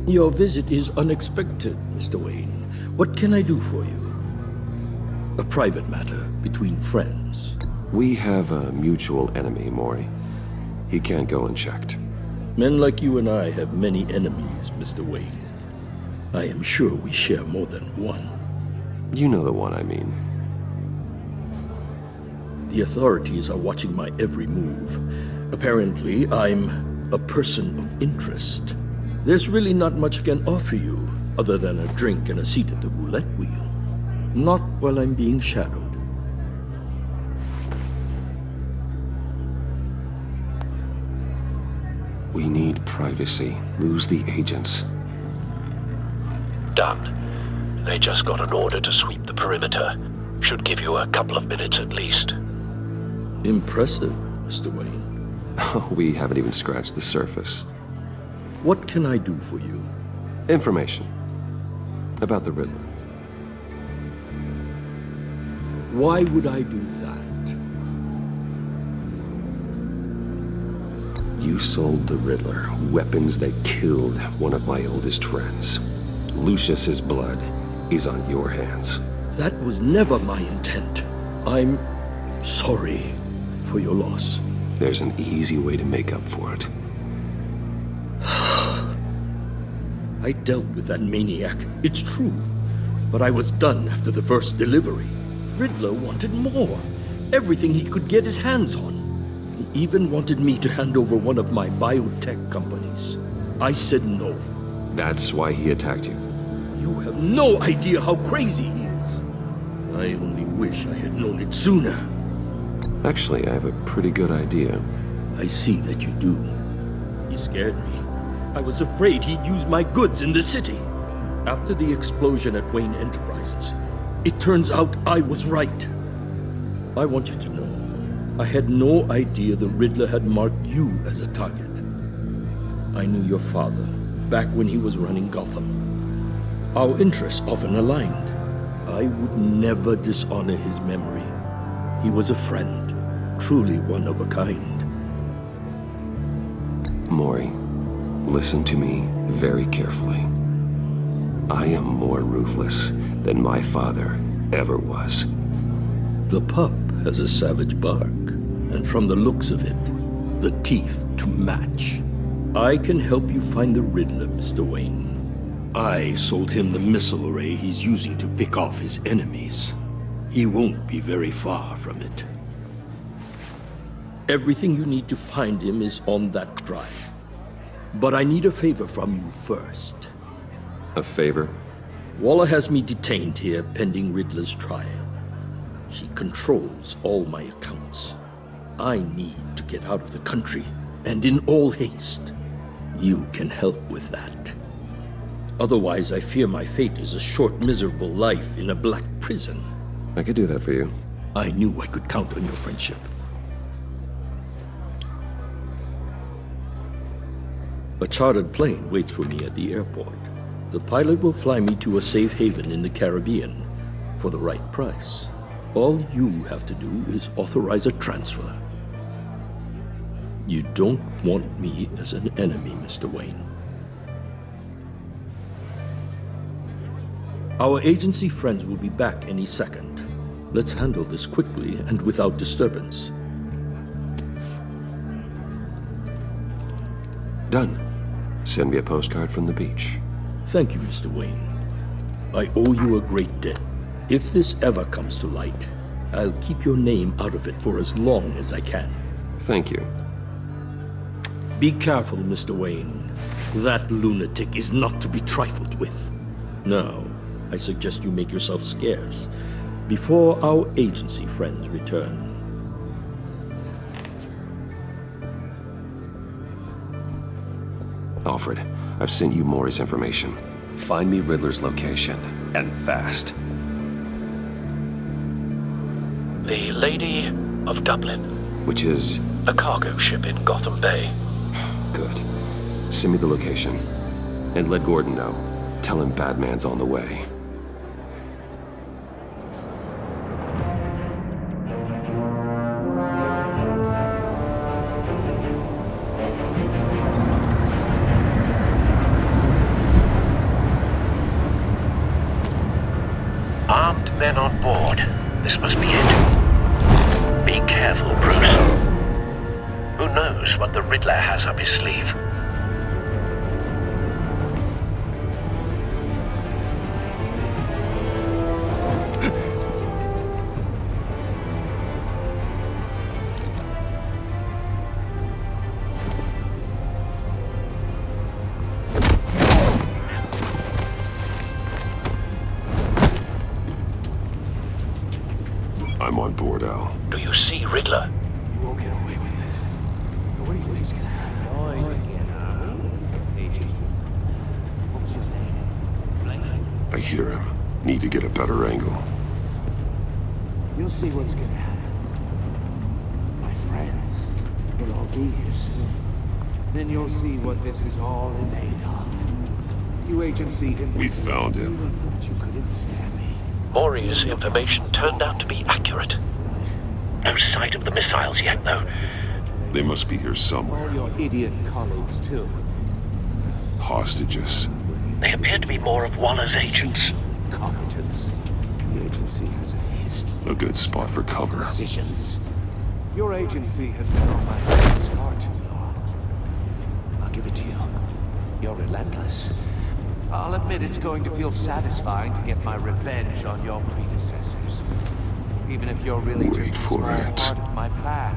U: Your visit is unexpected, Mr. Wayne. What can I do for you? A private matter between friends.
A: We have a mutual enemy, Mori. He can't go unchecked.
U: Men like you and I have many enemies, Mr. Wayne. I am sure we share more than one.
A: You know the one I mean.
U: The authorities are watching my every move. Apparently, I'm a person of interest. There's really not much I can offer you, other than a drink and a seat at the roulette wheel. Not while I'm being shadowed.
A: We need privacy. Lose the agents.
D: Done. They just got an order to sweep the perimeter. Should give you a couple of minutes at least.
U: Impressive, Mr. Wayne.
A: We haven't even scratched the surface.
U: What can I do for you?
A: Information. About the Riddler.
U: Why would I do that?
A: You sold the Riddler weapons that killed one of my oldest friends. Lucius's blood is on your hands.
U: That was never my intent. I'm sorry for your loss.
A: There's an easy way to make up for it.
U: I dealt with that maniac, it's true. But I was done after the first delivery. Riddler wanted more. Everything he could get his hands on. He even wanted me to hand over one of my biotech companies. I said no.
A: That's why he attacked you?
U: You have no idea how crazy he is. I only wish I had known it sooner.
A: Actually, I have a pretty good idea.
U: I see that you do. He scared me. I was afraid he'd use my goods in the city. After the explosion at Wayne Enterprises, it turns out I was right. I want you to know, I had no idea the Riddler had marked you as a target. I knew your father, back when he was running Gotham. Our interests often aligned. I would never dishonor his memory. He was a friend, truly one of a kind.
A: Mori, listen to me very carefully. I am more ruthless than my father ever was.
U: The pup has a savage bark, and from the looks of it, the teeth to match. I can help you find the Riddler, Mr. Wayne. I sold him the missile array he's using to pick off his enemies. He won't be very far from it. Everything you need to find him is on that drive. But I need a favor from you first.
A: A favor?
U: Waller has me detained here pending Riddler's trial. She controls all my accounts. I need to get out of the country, and in all haste. You can help with that. Otherwise, I fear my fate is a short, miserable life in a black prison.
A: I could do that for you.
U: I knew I could count on your friendship. A chartered plane waits for me at the airport. The pilot will fly me to a safe haven in the Caribbean for the right price. All you have to do is authorize a transfer. You don't want me as an enemy, Mr. Wayne. Our agency friends will be back any second. Let's handle this quickly and without disturbance.
A: Done. Send me a postcard from the beach.
U: Thank you, Mr. Wayne. I owe you a great debt. If this ever comes to light, I'll keep your name out of it for as long as I can.
A: Thank you.
U: Be careful, Mr. Wayne. That lunatic is not to be trifled with. Now, I suggest you make yourself scarce before our agency friends return.
A: Alfred, I've sent you Maury's information. Find me Riddler's location, and fast.
D: The Lady of Dublin.
A: Which is?
D: A cargo ship in Gotham Bay.
A: Good. Send me the location. And let Gordon know. Tell him Batman's on the way.
D: Armed men on board. This must be it. Be careful, Bruce. Who knows what the Riddler has up his sleeve?
A: I'm on board, Al.
D: Do you see Riddler?
H: You won't get away with this. What do you think is gonna happen? Noise again, What's his name?
A: I hear him. Need to get a better angle.
L: You'll see what's gonna happen. My friends will all be here soon. Then you'll see what this is all in aid of. You agency...
A: We found him.
L: But you couldn't stand me.
D: Maury's information turned out to be accurate. No sight of the missiles yet, though.
A: They must be here somewhere.
L: All your idiot colleagues, too.
A: Hostages.
D: They appear to be more of Waller's agents.
L: Competence. The agency has a history.
A: A good spot for cover.
L: Decisions. Your agency has been on my hands far too long. I'll give it to you. You're relentless. I'll admit it's going to feel satisfying to get my revenge on your predecessors. Even if you're really just a small part of my plan.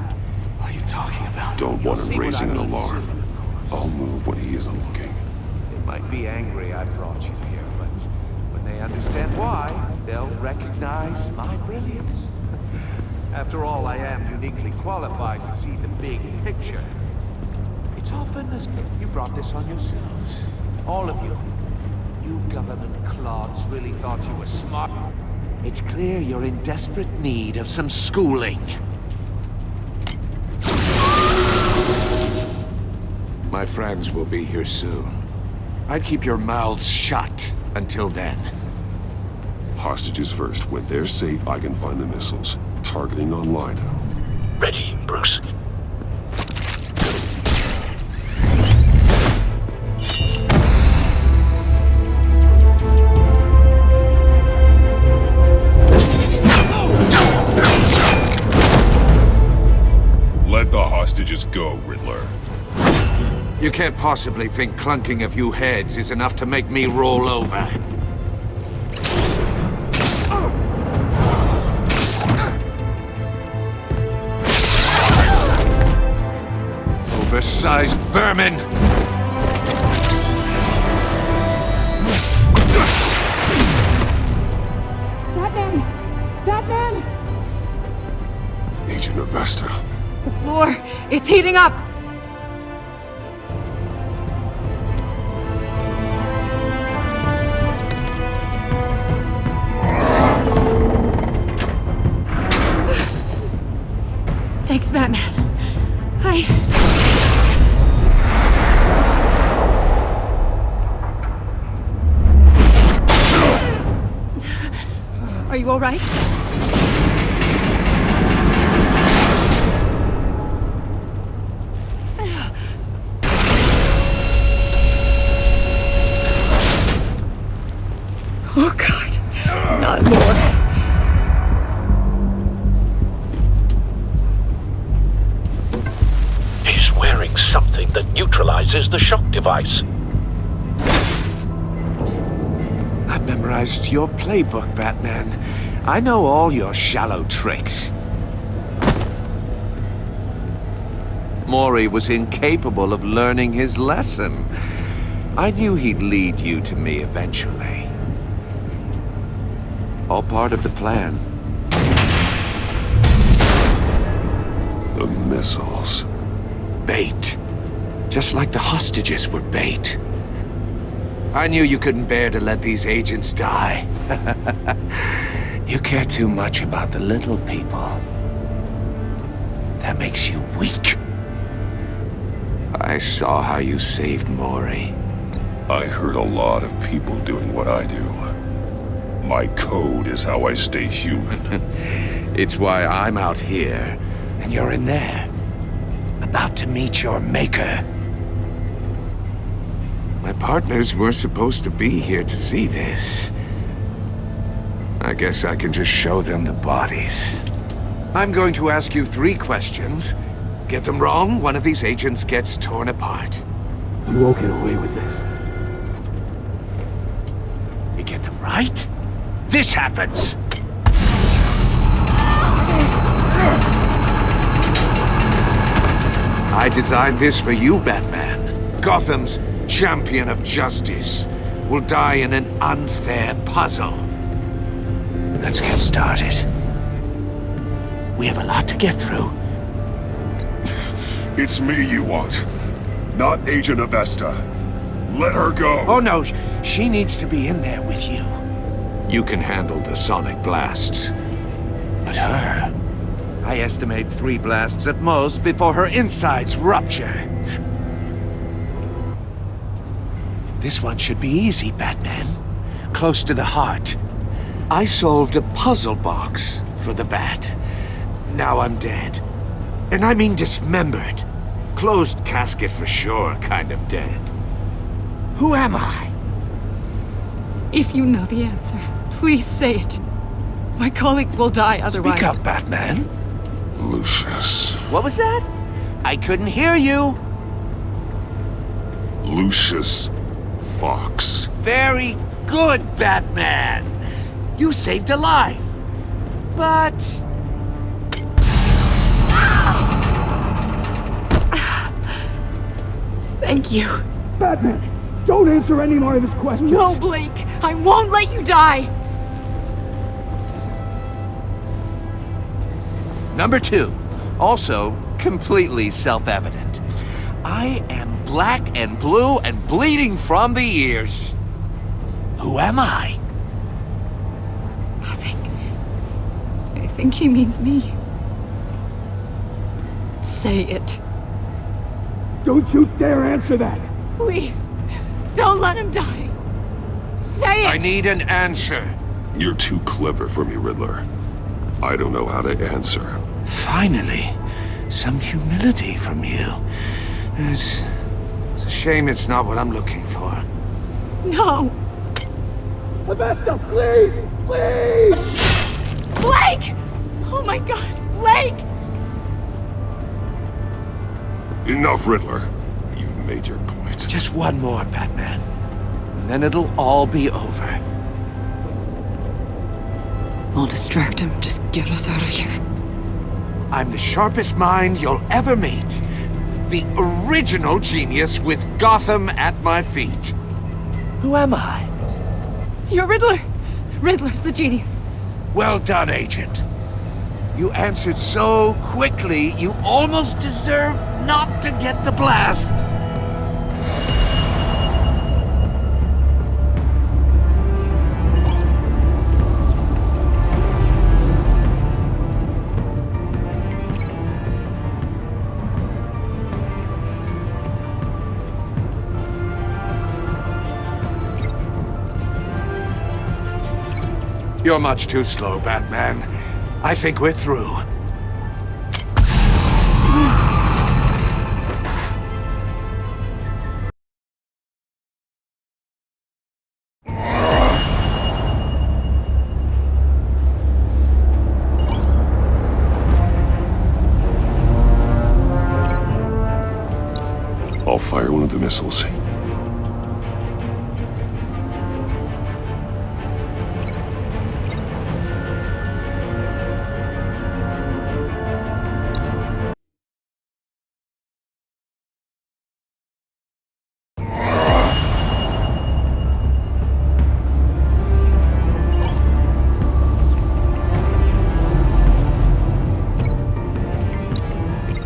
L: What are you talking about?
A: Don't want him raising an alarm. I'll move when he isn't looking.
L: They might be angry I brought you here, but when they understand why, they'll recognize my brilliance. After all, I am uniquely qualified to see the big picture. It's often as you brought this on yourselves. All of you. You government clods really thought you were smart. It's clear you're in desperate need of some schooling. My friends will be here soon. I'd keep your mouths shut until then.
A: Hostages first. When they're safe, I can find the missiles. Targeting online now.
D: Ready, Bruce.
A: Let the hostages go, Riddler.
L: You can't possibly think clunking a few heads is enough to make me roll over. Oversized vermin!
K: Batman! Batman!
A: Agent Avesta.
K: The floor, it's heating up! Thanks, Batman. Are you all right? Oh, God. Not more.
D: that neutralizes the shock device.
L: I've memorized your playbook, Batman. I know all your shallow tricks. Mori was incapable of learning his lesson. I knew he'd lead you to me eventually. All part of the plan.
I: The missiles.
L: Bait. Just like the hostages were bait. I knew you couldn't bear to let these agents die. You care too much about the little people. That makes you weak. I saw how you saved Mori.
I: I heard a lot of people doing what I do. My code is how I stay human.
L: It's why I'm out here, and you're in there. About to meet your maker. My partners were supposed to be here to see this. I guess I can just show them the bodies. I'm going to ask you 3 questions. Get them wrong, one of these agents gets torn apart.
U: You won't get away with this.
L: You get them right, this happens! I designed this for you, Batman. Gotham's champion of justice will die in an unfair puzzle. Let's get started. We have a lot to get through.
I: It's me you want, not Agent Avesta. Let her go!
L: Oh no, she needs to be in there with you. You can handle the sonic blasts. But her... I estimate 3 blasts at most before her insides rupture. This one should be easy, Batman. Close to the heart. I solved a puzzle box for the Bat. Now I'm dead. And I mean dismembered. Closed casket for sure, kind of dead. Who am I?
K: If you know the answer, please say it. My colleagues will die otherwise.
L: Speak up, Batman.
I: Lucius.
L: What was that? I couldn't hear you.
I: Lucius Fox.
L: Very good, Batman. You saved a life. But...
K: Thank you.
U: Batman, don't answer any more of his questions.
K: No, Blake. I won't let you die.
L: Number 2, also completely self-evident. I am black and blue and bleeding from the ears. Who am I?
K: I think he means me. Say it.
U: Don't you dare answer that!
K: Please, don't let him die. Say it!
L: I need an answer.
I: You're too clever for me, Riddler. I don't know how to answer.
L: Finally, some humility from you. It's a shame it's not what I'm looking for.
K: No!
U: Avesta, please! Please!
K: Blake! Oh my god, Blake!
I: Enough, Riddler. You've made your point.
L: Just one more, Batman. And then it'll all be over.
K: I'll distract him. Just get us out of here.
L: I'm the sharpest mind you'll ever meet. The original genius with Gotham at my feet. Who am I?
K: You're Riddler. Riddler's the genius.
L: Well done, Agent. You answered so quickly, you almost deserve not to get the blast. You're much too slow, Batman. I think we're through.
I: fire one of the missiles.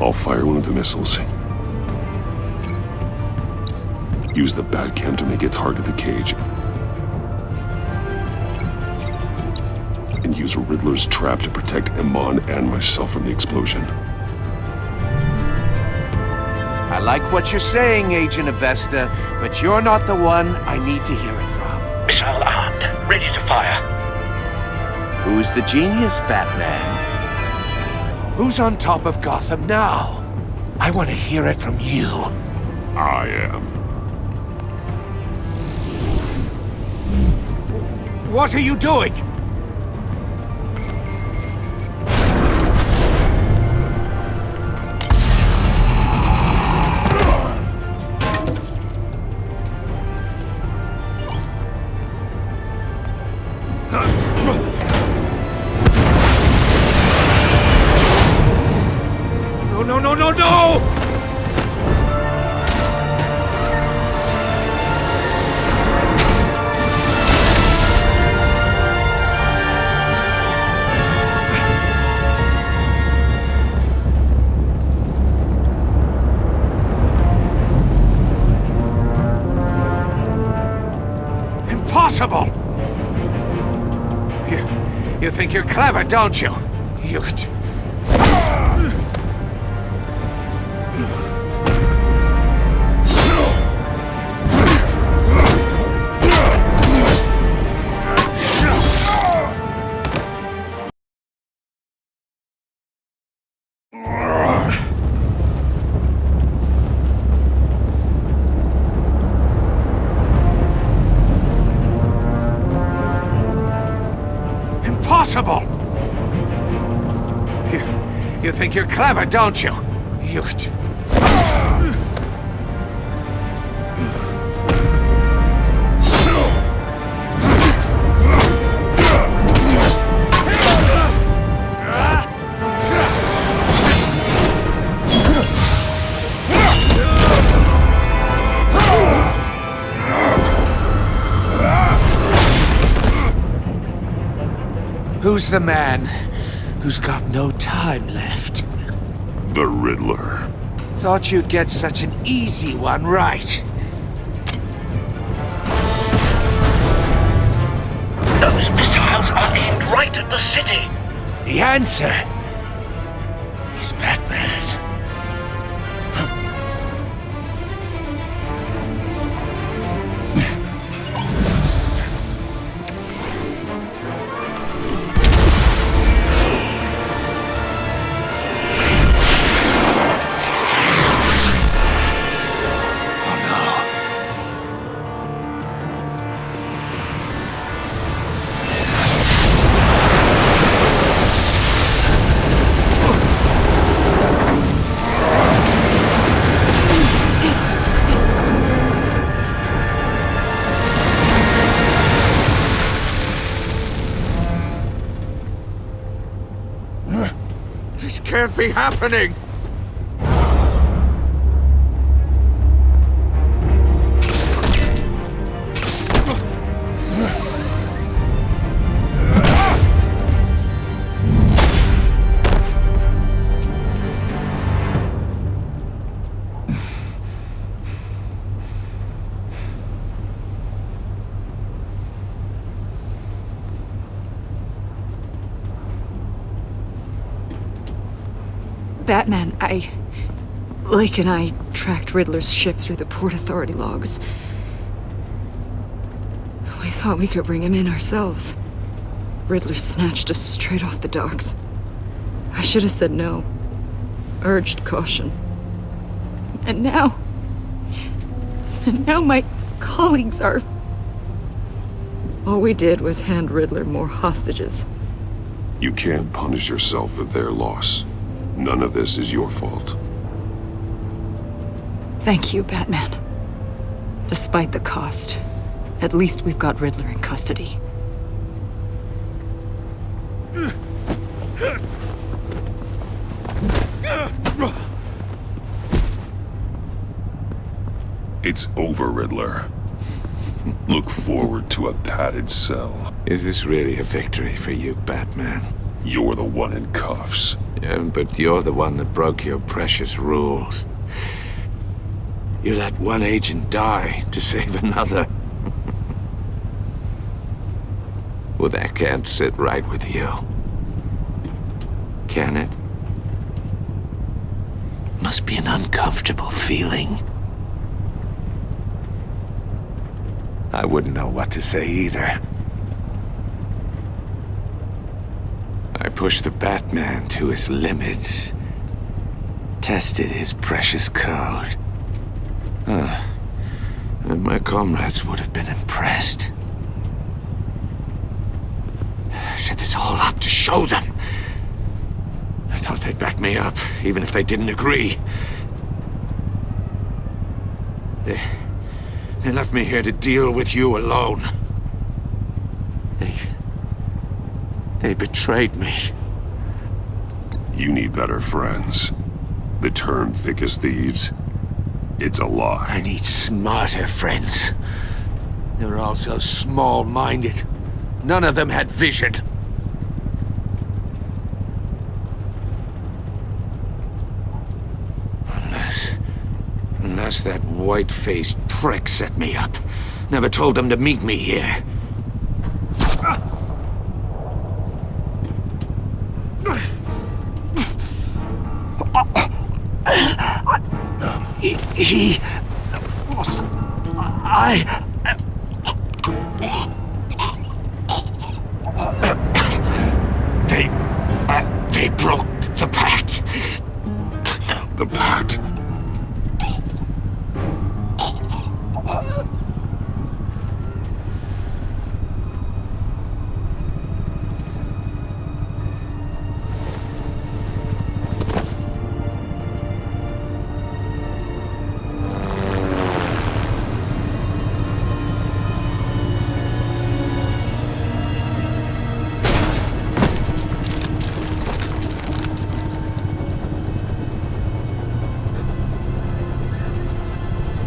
I: I'll fire one of the missiles. Use the bat cam to make it target the cage. And use a Riddler's trap to protect Iman and myself from the explosion.
L: I like what you're saying, Agent Avesta, but you're not the one I need to hear it from.
E: Missile armed, ready to fire.
L: Who's the genius, Batman? Who's on top of Gotham now? I want to hear it from you.
I: I am.
L: What are you doing? No! Impossible! You think you're clever, don't you? Impossible! You think you're clever, don't you? Who's the man who's got no time left?
I: The Riddler.
L: Thought you'd get such an easy one right.
E: Those missiles are aimed right at the city.
L: The answer is Batman. This can't be happening!
K: Batman, Lake and I tracked Riddler's ship through the Port Authority logs. We thought we could bring him in ourselves. Riddler snatched us straight off the docks. I should have said no. Urged caution. And now my colleagues are... All we did was hand Riddler more hostages.
I: You can't punish yourself for their loss. None of this is your fault.
K: Thank you, Batman. Despite the cost, at least we've got Riddler in custody.
I: It's over, Riddler. Look forward to a padded cell.
L: Is this really a victory for you, Batman?
I: You're the one in cuffs.
L: Yeah, but you're the one that broke your precious rules. You let one agent die to save another. Well, that can't sit right with you. Can it? Must be an uncomfortable feeling. I wouldn't know what to say either. I pushed the Batman to his limits. Tested his precious code. And my comrades would have been impressed. I set this all up to show them. I thought they'd back me up, even if they didn't agree. They left me here to deal with you alone. They betrayed me.
I: You need better friends. The term thick as thieves, it's a lie.
L: I need smarter friends. They were all so small-minded. None of them had vision. Unless that white-faced prick set me up. Never told them to meet me here. They broke the pact.
I: The pact?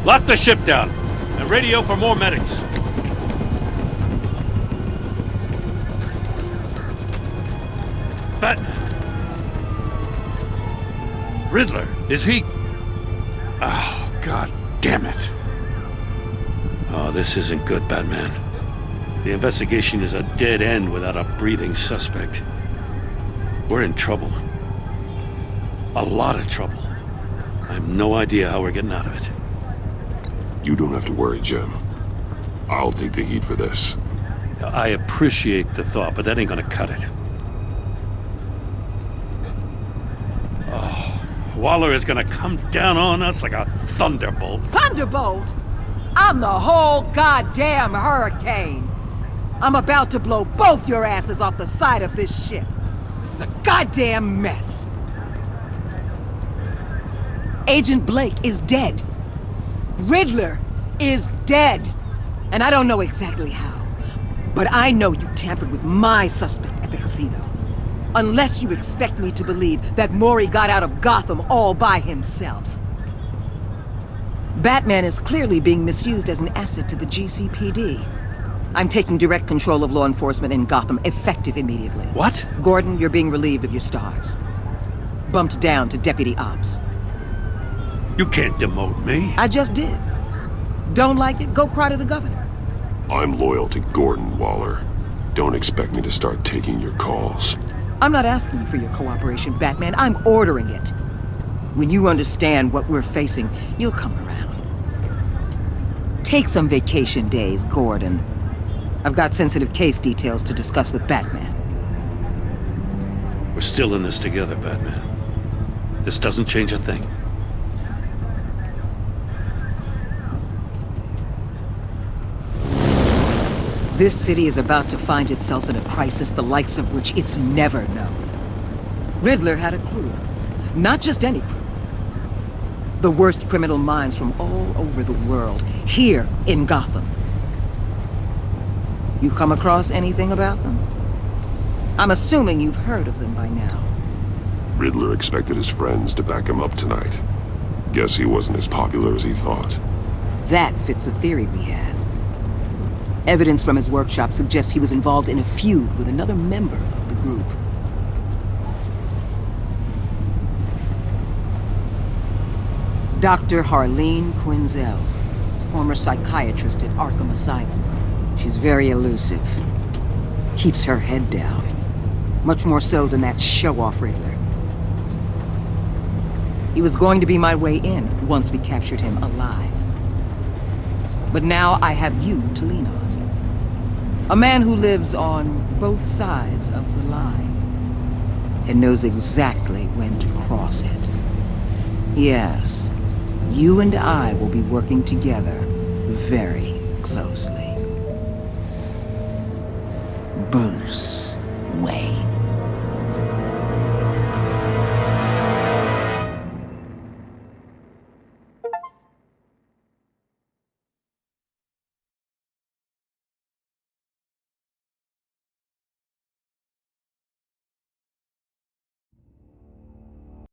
C: Lock the ship down, and radio for more medics. Batman. Riddler, is he... Oh, God damn it. Oh, this isn't good, Batman. The investigation is a dead end without a breathing suspect. We're in trouble. A lot of trouble. I have no idea how we're getting out of it.
I: You don't have to worry, Jim. I'll take the heat for this.
C: I appreciate the thought, but that ain't gonna cut it. Oh, Waller is gonna come down on us like a thunderbolt.
J: Thunderbolt? I'm the whole goddamn hurricane. I'm about to blow both your asses off the side of this ship. This is a goddamn mess. Agent Blake is dead. Riddler is dead. And I don't know exactly how, but I know you tampered with my suspect at the casino. Unless you expect me to believe that Mori got out of Gotham all by himself. Batman is clearly being misused as an asset to the GCPD. I'm taking direct control of law enforcement in Gotham, effective immediately.
C: What?
J: Gordon, you're being relieved of your stars. Bumped down to Deputy Ops.
C: You can't demote me.
J: I just did. Don't like it? Go cry to the governor.
I: I'm loyal to Gordon, Waller. Don't expect me to start taking your calls.
J: I'm not asking for your cooperation, Batman. I'm ordering it. When you understand what we're facing, you'll come around. Take some vacation days, Gordon. I've got sensitive case details to discuss with Batman.
C: We're still in this together, Batman. This doesn't change a thing.
J: This city is about to find itself in a crisis the likes of which it's never known. Riddler had a crew. Not just any crew. The worst criminal minds from all over the world, here in Gotham. You come across anything about them? I'm assuming you've heard of them by now.
I: Riddler expected his friends to back him up tonight. Guess he wasn't as popular as he thought.
J: That fits a theory we have. Evidence from his workshop suggests he was involved in a feud with another member of the group. Dr. Harleen Quinzel, former psychiatrist at Arkham Asylum. She's very elusive. Keeps her head down. Much more so than that show-off Riddler. He was going to be my way in once we captured him alive. But now I have you to lean on. A man who lives on both sides of the line and knows exactly when to cross it. Yes, you and I will be working together very closely. Bruce Wayne.